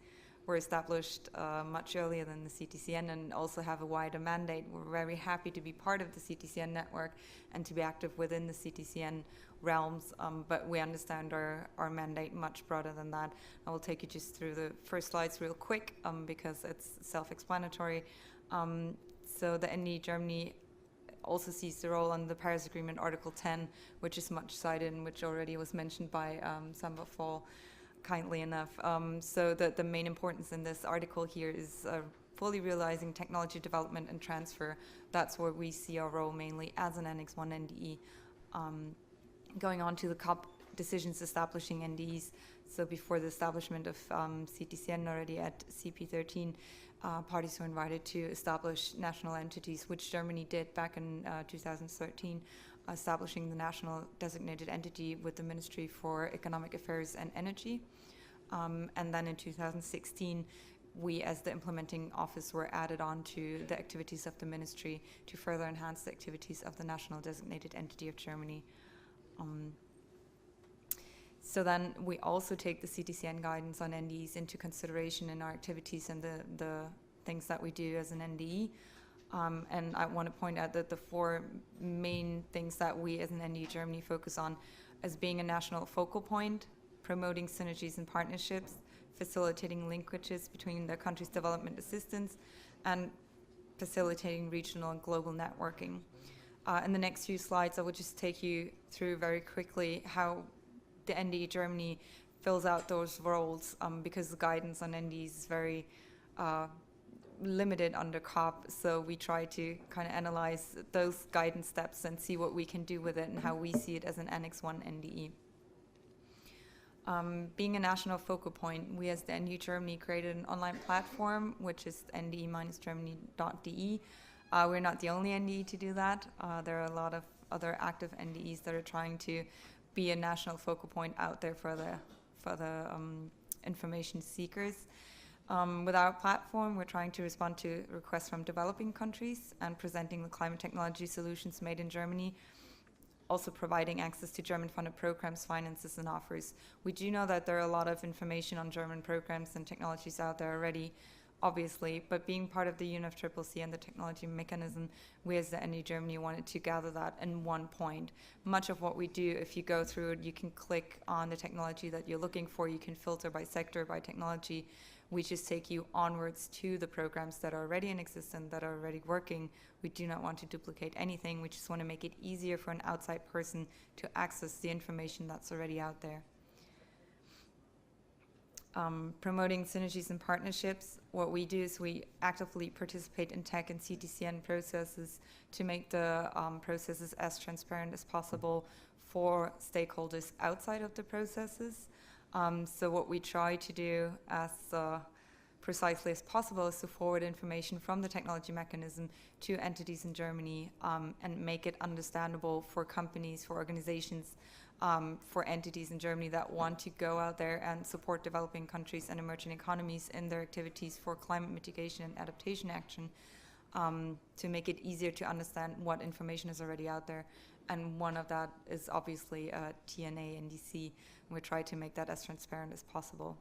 were established much earlier than the CTCN and also have a wider mandate. We're very happy to be part of the CTCN network and to be active within the CTCN realms, but we understand our mandate much broader than that. I will take you just through the first slides real quick because it's self-explanatory. So the NDE Germany also sees the role under the Paris Agreement Article 10, which is much cited and which already was mentioned by Samba Fall kindly enough. So the main importance in this article here is fully realizing technology development and transfer. That's where we see our role mainly as an Annex 1 NDE. Going on to the COP decisions establishing NDEs. So before the establishment of CTCN already at CP13, parties were invited to establish national entities, which Germany did back in 2013, establishing the national designated entity with the Ministry for Economic Affairs and Energy. And then in 2016, we as the implementing office were added on to the activities of the ministry to further enhance the activities of the national designated entity of Germany. So then we also take the CTCN guidance on NDEs into consideration in our activities and the things that we do as an NDE. And I want to point out that the four main things that we as an NDE Germany focus on as being a national focal point, promoting synergies and partnerships, facilitating linkages between the country's development assistance, and facilitating regional and global networking. In the next few slides, I will just take you through very quickly how the NDE Germany fills out those roles because the guidance on NDEs is very limited under COP. So we try to kind of analyze those guidance steps and see what we can do with it and how we see it as an Annex 1 NDE. Being a national focal point, we as the NDE Germany created an online platform, which is nde-germany.de. We're not the only NDE to do that. There are a lot of other active NDEs that are trying to be a national focal point out there for the information seekers. With our platform, we're trying to respond to requests from developing countries and presenting the climate technology solutions made in Germany, also providing access to German-funded programs, finances, and offers. We do know that there are a lot of information on German programs and technologies out there already, obviously, but being part of the UNFCCC and the technology mechanism, we as the NDE Germany wanted to gather that in one point. Much of what we do, if you go through it, you can click on the technology that you're looking for, you can filter by sector, by technology. We just take you onwards to the programs that are already in existence, that are already working. We do not want to duplicate anything. We just want to make it easier for an outside person to access the information that's already out there. Promoting synergies and partnerships. What we do is we actively participate in tech and CTCN processes to make the processes as transparent as possible for stakeholders outside of the processes. So what we try to do as precisely as possible is to forward information from the technology mechanism to entities in Germany and make it understandable for companies, for organizations, for entities in Germany that want to go out there and support developing countries and emerging economies in their activities for climate mitigation and adaptation action, to make it easier to understand what information is already out there. And one of that is obviously TNA and INDC. We try to make that as transparent as possible.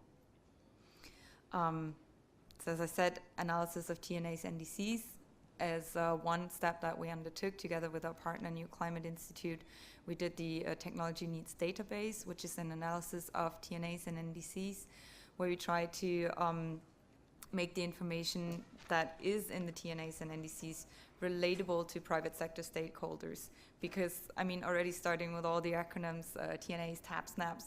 So as I said, analysis of TNAs and INDCs is one step that we undertook together with our partner, New Climate Institute. We did the Technology Needs Database, which is an analysis of TNAs and NDCs, where we try to make the information that is in the TNAs and NDCs relatable to private sector stakeholders. Because, I mean, already starting with all the acronyms, TNAs, TAP, SNAPs,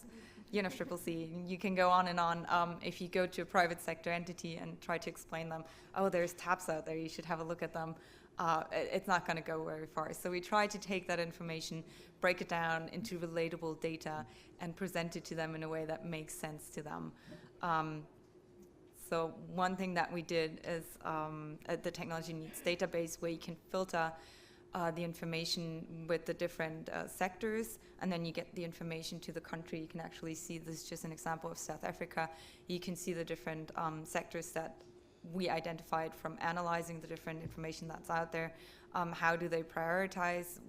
UNFCCC, you can go on and on. If you go to a private sector entity and try to explain them, oh, there's TAPs out there, you should have a look at them, it's not going to go very far. So we try to take that information, break it down into relatable data, and present it to them in a way that makes sense to them. So one thing that we did is at the Technology Needs Database, where you can filter the information with the different sectors, and then you get the information to the country. You can actually see, this is just an example of South Africa. You can see the different sectors that we identified from analyzing the different information that's out there. How do they prioritize?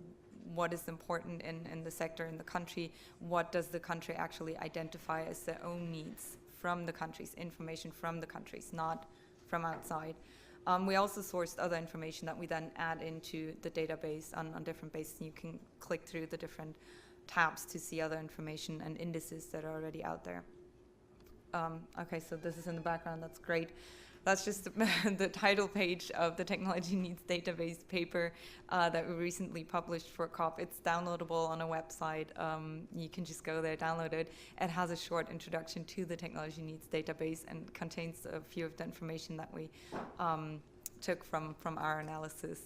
What is important in the sector, in the country? What does the country actually identify as their own needs from the countries, information from the countries, not from outside. We also sourced other information that we then add into the database on different bases. You can click through the different tabs to see other information and indices that are already out there. Okay, so this is in the background, that's great. That's just the title page of the Technology Needs Database paper that we recently published for COP. It's downloadable on a website. You can just go there, download it. It has a short introduction to the Technology Needs Database and contains a few of the information that we took from our analysis.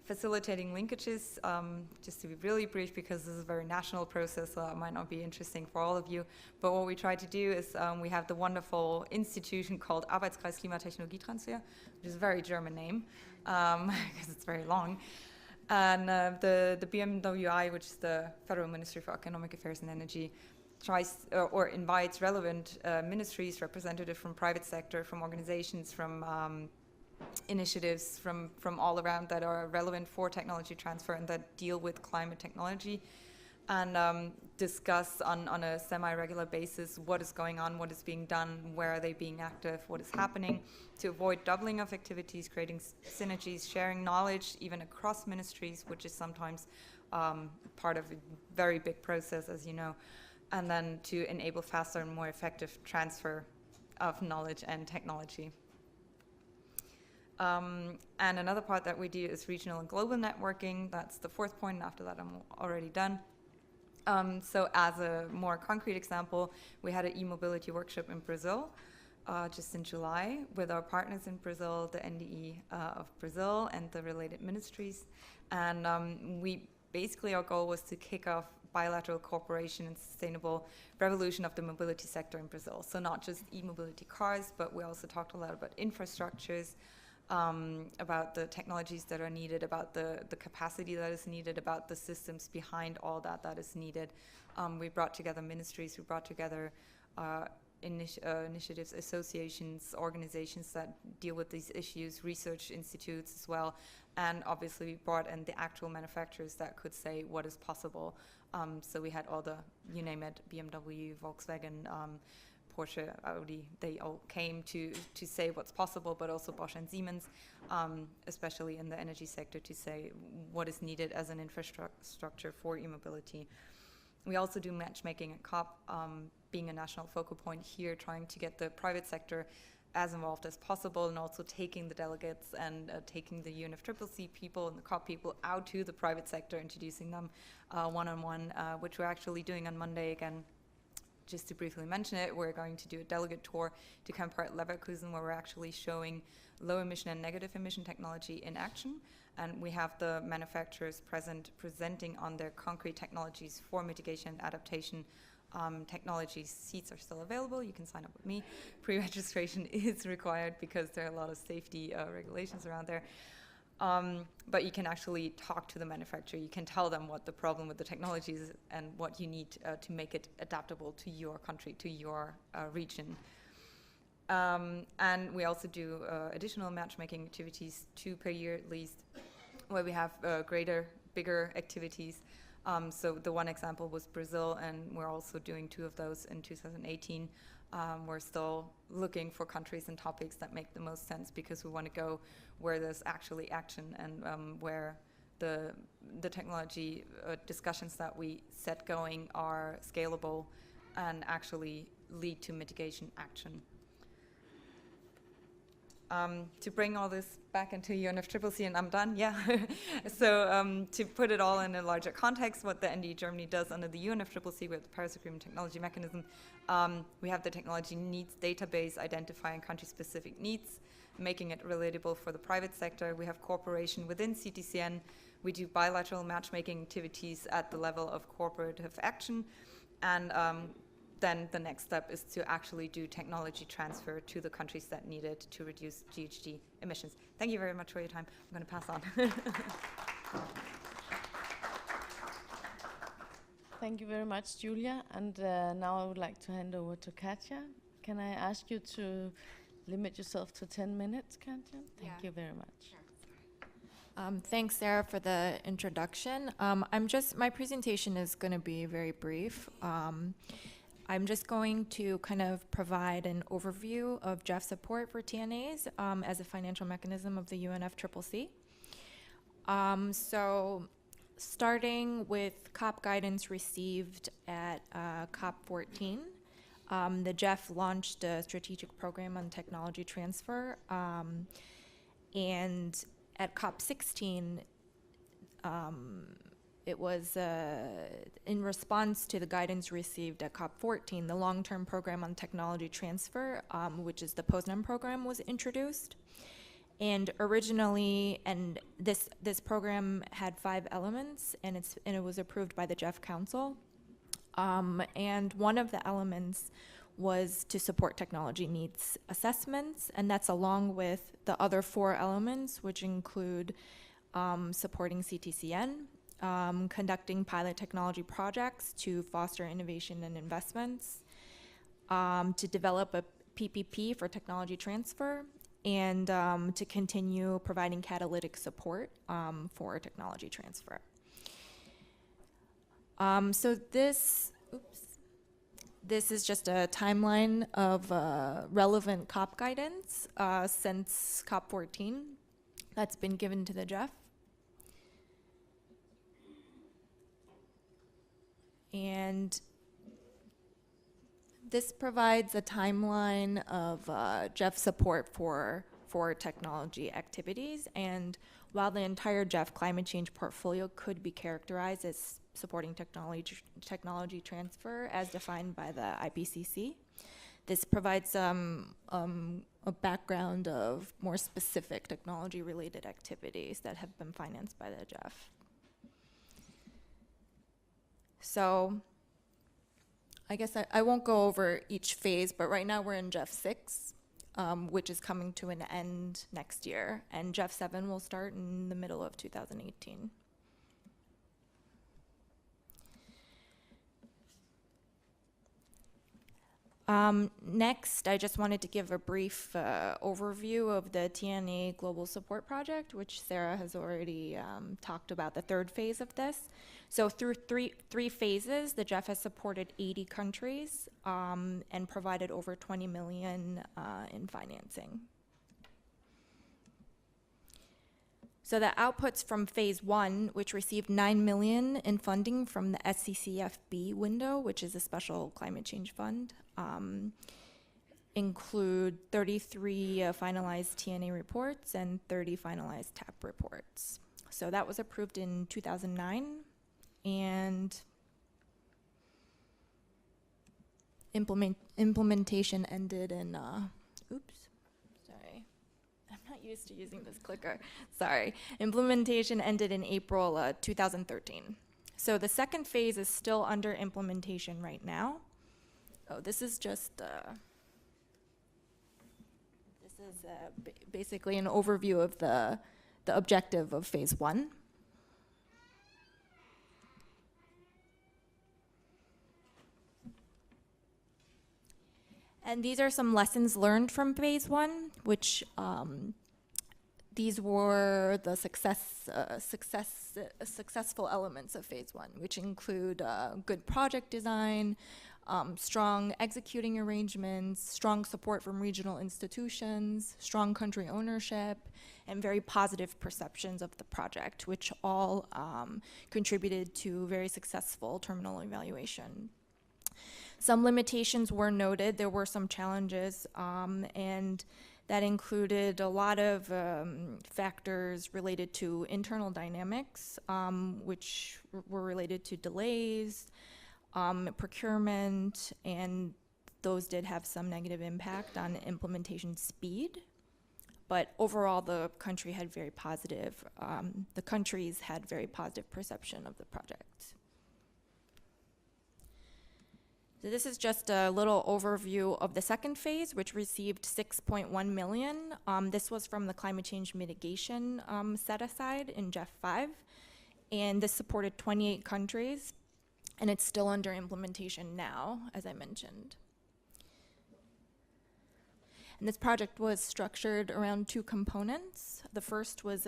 Facilitating linkages, just to be really brief, because this is a very national process, so it might not be interesting for all of you. But what we try to do is we have the wonderful institution called Arbeitskreis Klimatechnologietransfer, which is a very German name, because it's very long. And the BMWI, which is the Federal Ministry for Economic Affairs and Energy, tries or invites relevant ministries, representatives from private sector, from organizations, from initiatives from all around that are relevant for technology transfer and that deal with climate technology, and discuss on a semi-regular basis what is going on, what is being done, where are they being active, what is happening, to avoid doubling of activities, creating synergies, sharing knowledge even across ministries, which is sometimes part of a very big process, as you know, and then to enable faster and more effective transfer of knowledge and technology. And another part that we do is regional and global networking. That's the fourth point, and after that I'm already done. So as a more concrete example, we had an e-mobility workshop in Brazil just in July with our partners in Brazil, the NDE of Brazil and the related ministries. And our goal was to kick off bilateral cooperation and sustainable revolution of the mobility sector in Brazil. So not just e-mobility cars, but we also talked a lot about infrastructures, about the technologies that are needed, about the capacity that is needed, about the systems behind all that is needed. We brought together ministries, we brought together initiatives, associations, organizations that deal with these issues, research institutes as well, and obviously we brought in the actual manufacturers that could say what is possible. So we had all the, you name it, BMW, Volkswagen, Porsche, Audi, they all came to say what's possible, but also Bosch and Siemens, especially in the energy sector, to say what is needed as an infrastructure for e-mobility. We also do matchmaking at COP, being a national focal point here, trying to get the private sector as involved as possible, and also taking the delegates and taking the UNFCCC people and the COP people out to the private sector, introducing them one-on-one, which we're actually doing on Monday again. Just to briefly mention it, we're going to do a delegate tour to Campart Leverkusen, where we're actually showing low emission and negative emission technology in action. And we have the manufacturers presenting on their concrete technologies for mitigation and adaptation technologies. Seats are still available. You can sign up with me. Pre-registration is required because there are a lot of safety regulations around there. But you can actually talk to the manufacturer. You can tell them what the problem with the technology is and what you need to make it adaptable to your country, to your region. And we also do additional matchmaking activities, 2 per year at least, where we have bigger activities. So the one example was Brazil, and we're also doing 2 of those in 2018. We're still looking for countries and topics that make the most sense, because we want to go where there's actually action and where the technology discussions that we set going are scalable and actually lead to mitigation action. To bring all this back into UNFCCC, and I'm done, yeah. So to put it all in a larger context, what the NDE Germany does under the UNFCCC with the Paris Agreement Technology Mechanism, we have the Technology Needs Database identifying country-specific needs, making it relatable for the private sector. We have cooperation within CTCN. We do bilateral matchmaking activities at the level of cooperative action, and then the next step is to actually do technology transfer to the countries that need it to reduce GHG emissions. Thank you very much for your time. I'm going to pass on. Thank you very much, Julia. And now I would like to hand over to Katja. Can I ask you to limit yourself to 10 minutes, Katja? Thank you very much. Thanks, Sarah, for the introduction. My presentation is going to be very brief. I'm just going to kind of provide an overview of GEF support for TNAs as a financial mechanism of the UNFCCC. So starting with COP guidance received at COP 14, the GEF launched a strategic program on technology transfer, and at COP 16, it was in response to the guidance received at COP 14, the long-term program on technology transfer, which is the Poznan program, was introduced. And originally, this program had 5 elements, and it was approved by the GEF Council. And one of the elements was to support technology needs assessments, and that's along with the other 4 elements, which include supporting CTCN, conducting pilot technology projects to foster innovation and investments, to develop a PPP for technology transfer, and to continue providing catalytic support for technology transfer. So this is just a timeline of relevant COP guidance since COP 14 that's been given to the GEF. And this provides a timeline of GEF support for technology activities. And while the entire GEF climate change portfolio could be characterized as supporting technology transfer as defined by the IPCC, this provides a background of more specific technology-related activities that have been financed by the GEF. So I guess I won't go over each phase, but right now we're in GEF 6, which is coming to an end next year, and GEF 7 will start in the middle of 2018. Next, I just wanted to give a brief overview of the TNA Global Support Project, which Sarah has already talked about, the 3rd phase of this. So through three phases, the GEF has supported 80 countries and provided over 20 million in financing. So the outputs from phase 1, which received 9 million in funding from the SCCFB window, which is a special climate change fund, include 33 finalized TNA reports and 30 finalized TAP reports. So that was approved in 2009, and implementation ended in, used to using this clicker. Sorry. Implementation ended in April 2013. So the 2nd phase is still under implementation right now. Oh, this is just, basically an overview of the objective of phase 1. And these are some lessons learned from phase 1, which these were the successful elements of phase 1, which include good project design, strong executing arrangements, strong support from regional institutions, strong country ownership, and very positive perceptions of the project, which all contributed to very successful terminal evaluation. Some limitations were noted. There were some challenges, and that included a lot of factors related to internal dynamics, which were related to delays, procurement, and those did have some negative impact on implementation speed. But overall, the countries had very positive perception of the project. So this is just a little overview of the 2nd phase, which received 6.1 million. This was from the climate change mitigation set aside in GEF 5. And this supported 28 countries, and it's still under implementation now, as I mentioned. And this project was structured around 2 components. The first was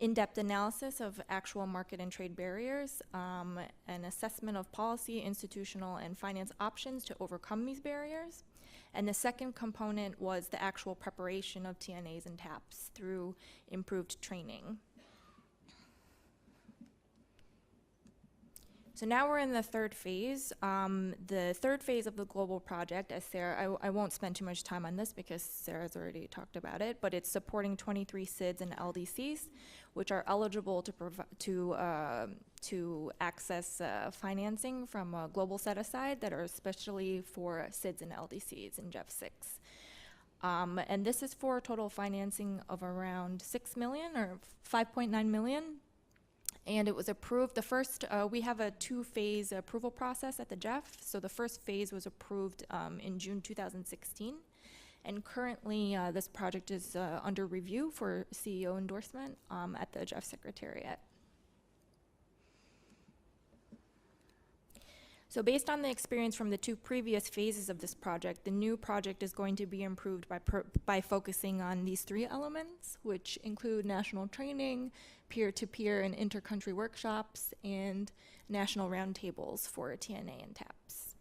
in-depth analysis of actual market and trade barriers, an assessment of policy, institutional, and finance options to overcome these barriers. And the second component was the actual preparation of TNAs and TAPs through improved training. So now we're in the third phase. The third phase of the global project, as Sarah, I won't spend too much time on this because Sarah's already talked about it, but it's supporting 23 SIDS and LDCs, which are eligible to access financing from a global set-aside that are especially for SIDS and LDCs in GEF 6. And this is for a total financing of around 6 million or 5.9 million. And it was approved. The first, we have a two-phase approval process at the GEF. So the first phase was approved in June 2016. And currently, this project is under review for CEO endorsement at the GEF Secretariat. So based on the experience from the two previous phases of this project, the new project is going to be improved by focusing on these three elements, which include national training, peer-to-peer and inter-country workshops, and national roundtables for TNA and TAPs.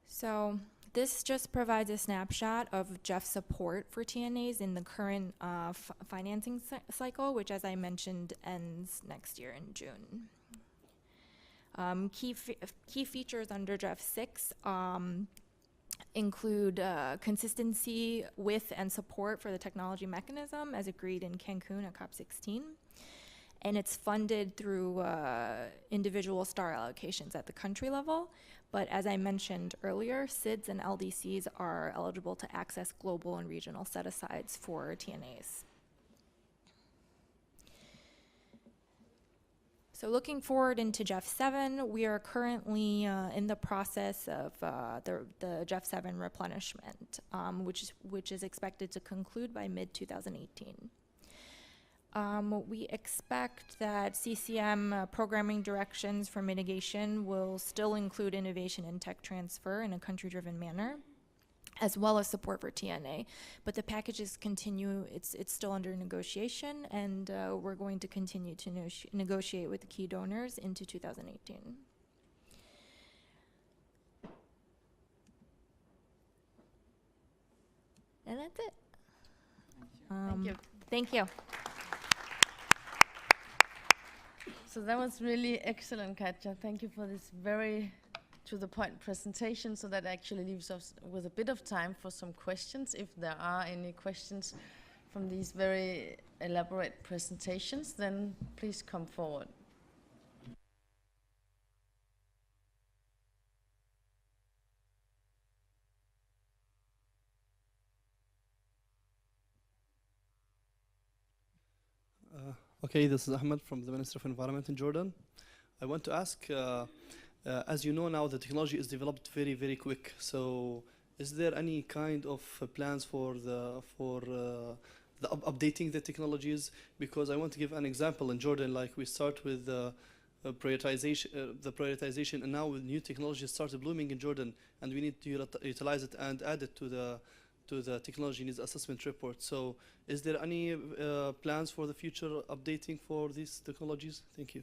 So this just provides a snapshot of GEF support for TNAs in the current financing cycle, which, as I mentioned, ends next year in June. Key features under GEF 6 include consistency with and support for the technology mechanism as agreed in Cancun at COP16. And it's funded through individual star allocations at the country level. But as I mentioned earlier, SIDS and LDCs are eligible to access global and regional set-asides for TNAs. So looking forward into GEF 7, we are currently in the process of the GEF 7 replenishment, which is expected to conclude by mid-2018. We expect that CCM programming directions for mitigation will still include innovation and tech transfer in a country-driven manner, as well as support for TNA. But the packages continue, it's still under negotiation, and we're going to continue to negotiate with the key donors into 2018. And that's it. Thank you. Thank you. So that was really excellent, Katja. Thank you for this very to-the-point presentation, so that actually leaves us with a bit of time for some questions, if there are any questions from these very elaborate presentations, then please come forward. Okay, this is Ahmed from the Ministry of Environment in Jordan. I want to ask, as you know now, the technology is developed very, very quick. So, is there any kind of plans for updating the technologies? Because I want to give an example in Jordan. Like we start with the prioritization, and now with new technologies started blooming in Jordan, and we need to utilize it and add it to the technology needs assessment report. So is there any plans for the future updating for these technologies? Thank you.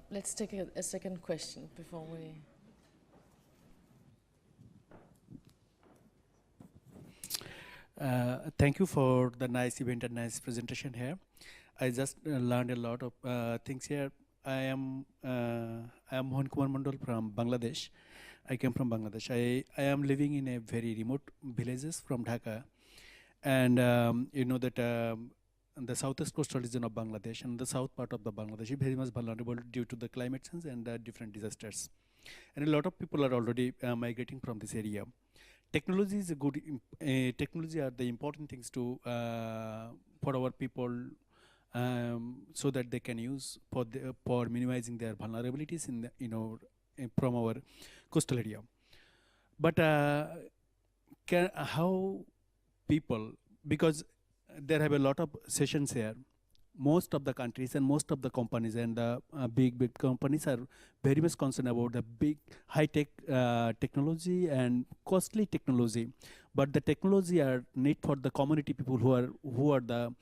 Let's take a second question before we... Thank you for the nice event and nice presentation here. I just learned a lot of things here. I am Mohan Kumar Mandal from Bangladesh. I came from Bangladesh. I am living in a very remote villages from Dhaka. And you know that the southwest coastal region of Bangladesh and the south part of the Bangladesh is very much vulnerable due to the climate change and different disasters. And a lot of people are already migrating from this area. Technology is a good, technology are the important things to for our people so that they can use for minimizing their vulnerabilities in the, from our coastal area. But how people, because there have a lot of sessions here, most of the countries and most of the companies and the big companies are very much concerned about the big high-tech technology and costly technology. But the technology are need for the community people who are the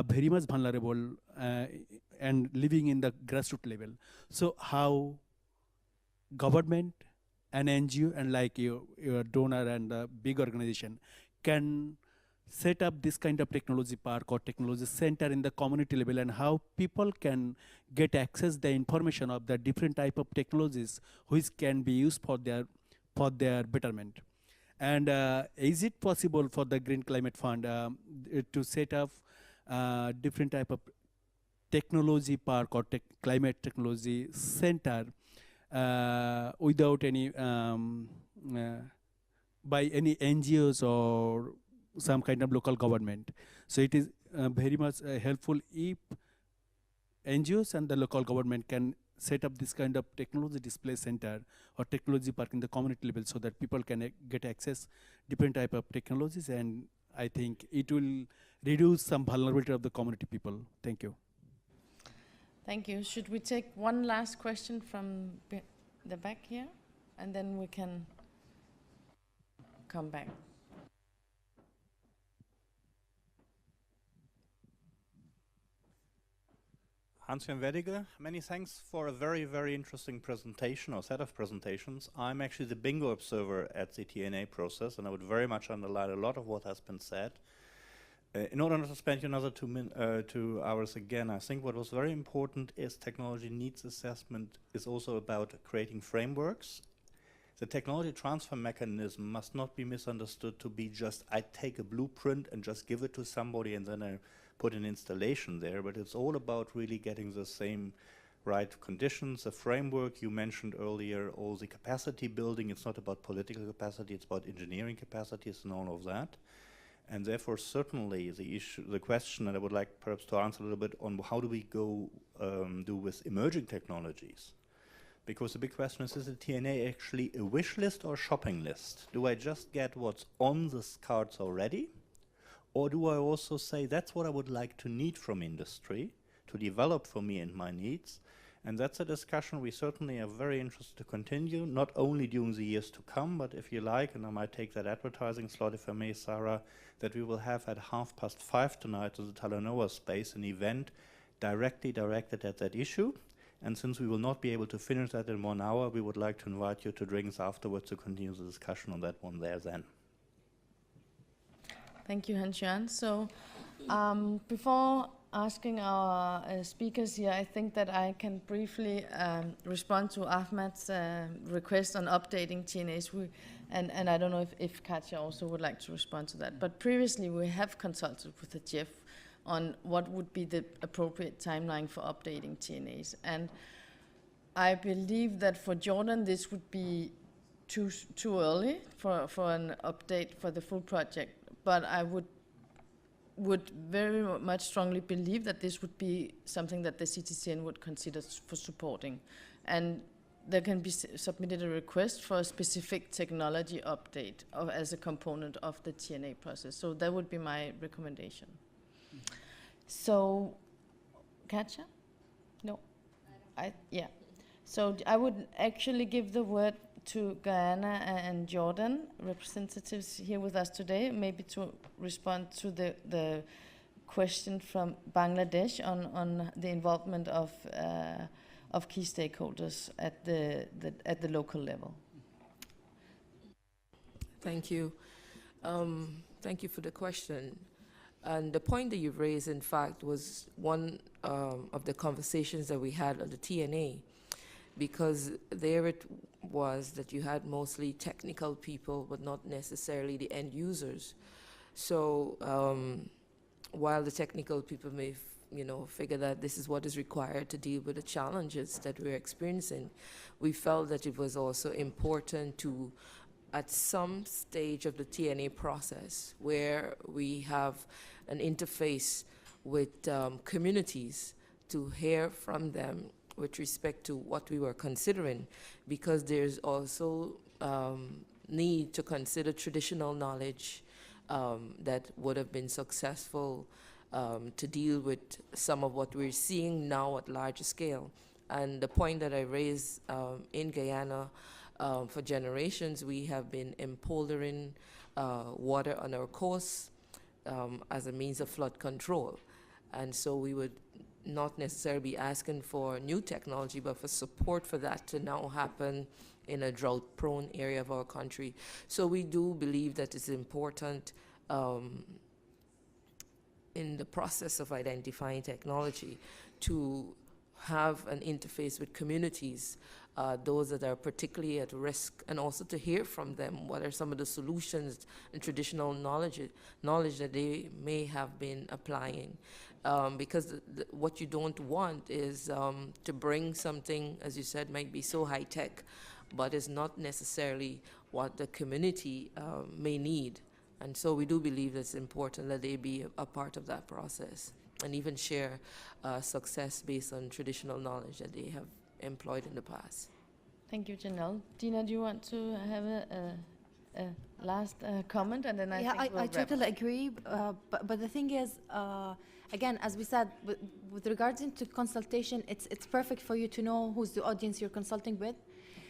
very much vulnerable and living in the grassroots level. So how government and NGO and like your donor and the big organization can set up this kind of technology park or technology center in the community level, and how people can get access the information of the different type of technologies which can be used for their betterment. And is it possible for the Green Climate Fund to set up different type of technology park or climate technology center without any by any NGOs or some kind of local government? So it is very much helpful if NGOs and the local government can set up this kind of technology display center or technology park in the community level, so that people can get access different type of technologies, and I think it will reduce some vulnerability of the community people. Thank you. Thank you. Should we take one last question from the back here, and then we can come back? Hans-Jan Weddige, many thanks for a very, very interesting presentation or set of presentations. I'm actually the bingo observer at the TNA process, and I would very much underline a lot of what has been said. In order not to spend another 2 hours again, I think what was very important is technology needs assessment is also about creating frameworks. The technology transfer mechanism must not be misunderstood to be just, I take a blueprint and just give it to somebody and then I put an installation there, but it's all about really getting the same right conditions, the framework you mentioned earlier, all the capacity building. It's not about political capacity, it's about engineering capacities and all of that. And therefore, certainly the question that I would like perhaps to answer a little bit on how do we go do with emerging technologies? Because the big question is the TNA actually a wish list or a shopping list? Do I just get what's on the cards already? Or do I also say that's what I would like to need from industry to develop for me and my needs? And that's a discussion we certainly are very interested to continue, not only during the years to come, but if you like, and I might take that advertising slot if I may, Sarah, that we will have at 5:30 tonight in the Talanoa space an event directly directed at that issue. And since we will not be able to finish that in 1 hour, we would like to invite you to drinks afterwards to continue the discussion on that one there then. Thank you, Hans-Jan. So before asking our speakers here, I think that I can briefly respond to Ahmad's request on updating TNAs. And I don't know if Katja also would like to respond to that. But previously, we have consulted with the GEF on what would be the appropriate timeline for updating TNAs. And I believe that for Jordan, this would be too early for an update for the full project. But I would very much strongly believe that this would be something that the CTCN would consider for supporting. And there can be submitted a request for a specific technology update as a component of the TNA process. So that would be my recommendation. So, Katja? No? Yeah. So I would actually give the word to Guyana and Jordan representatives here with us today, maybe to respond to the question from Bangladesh on the involvement of key stakeholders at the local level. Thank you. Thank you for the question. And the point that you've raised, in fact, was one of the conversations that we had on the TNA, because there it was that you had mostly technical people, but not necessarily the end users. So while the technical people may figure that this is what is required to deal with the challenges that we're experiencing, we felt that it was also important to, at some stage of the TNA process, where we have an interface with communities, to hear from them with respect to what we were considering, because there's also need to consider traditional knowledge that would have been successful to deal with some of what we're seeing now at larger scale. And the point that I raised in Guyana, for generations, we have been empoldering water on our coasts as a means of flood control. And so we would not necessarily be asking for new technology, but for support for that to now happen in a drought-prone area of our country. So we do believe that it's important in the process of identifying technology to have an interface with communities, those that are particularly at risk, and also to hear from them what are some of the solutions and traditional knowledge that they may have been applying. Because what you don't want is to bring something, as you said, might be so high-tech, but is not necessarily what the community may need. And so we do believe it's important that they be a part of that process and even share success based on traditional knowledge that they have employed in the past. Thank you, Janelle. Dina, do you want to have a last comment, and then I totally agree. But the thing is, again, as we said, with regards to consultation, it's perfect for you to know who's the audience you're consulting with.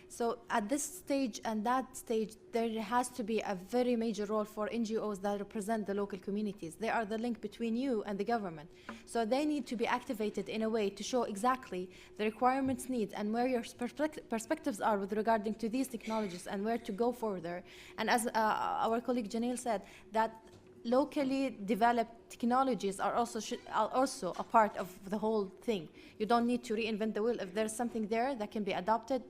So at this stage and that stage, there has to be a very major role for NGOs that represent the local communities. They are the link between you and the government. So they need to be activated in a way to show exactly the requirements, needs, and where your perspectives are with regarding to these technologies and where to go further. And as our colleague Janelle said, that locally developed technologies are also a part of the whole thing. You don't need to reinvent the wheel. If there's something there that can be adopted,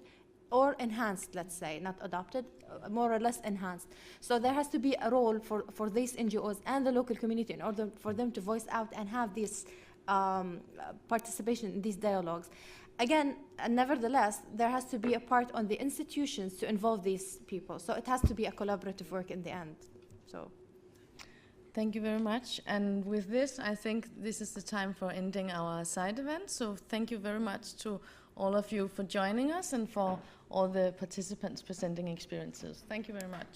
or enhanced, let's say, not adopted, more or less enhanced. So there has to be a role for these NGOs and the local community in order for them to voice out and have this participation in these dialogues. Again, nevertheless, there has to be a part on the institutions to involve these people. So it has to be a collaborative work in the end. So. Thank you very much. And with this, I think this is the time for ending our side event. So thank you very much to all of you for joining us and for all the participants presenting experiences. Thank you very much.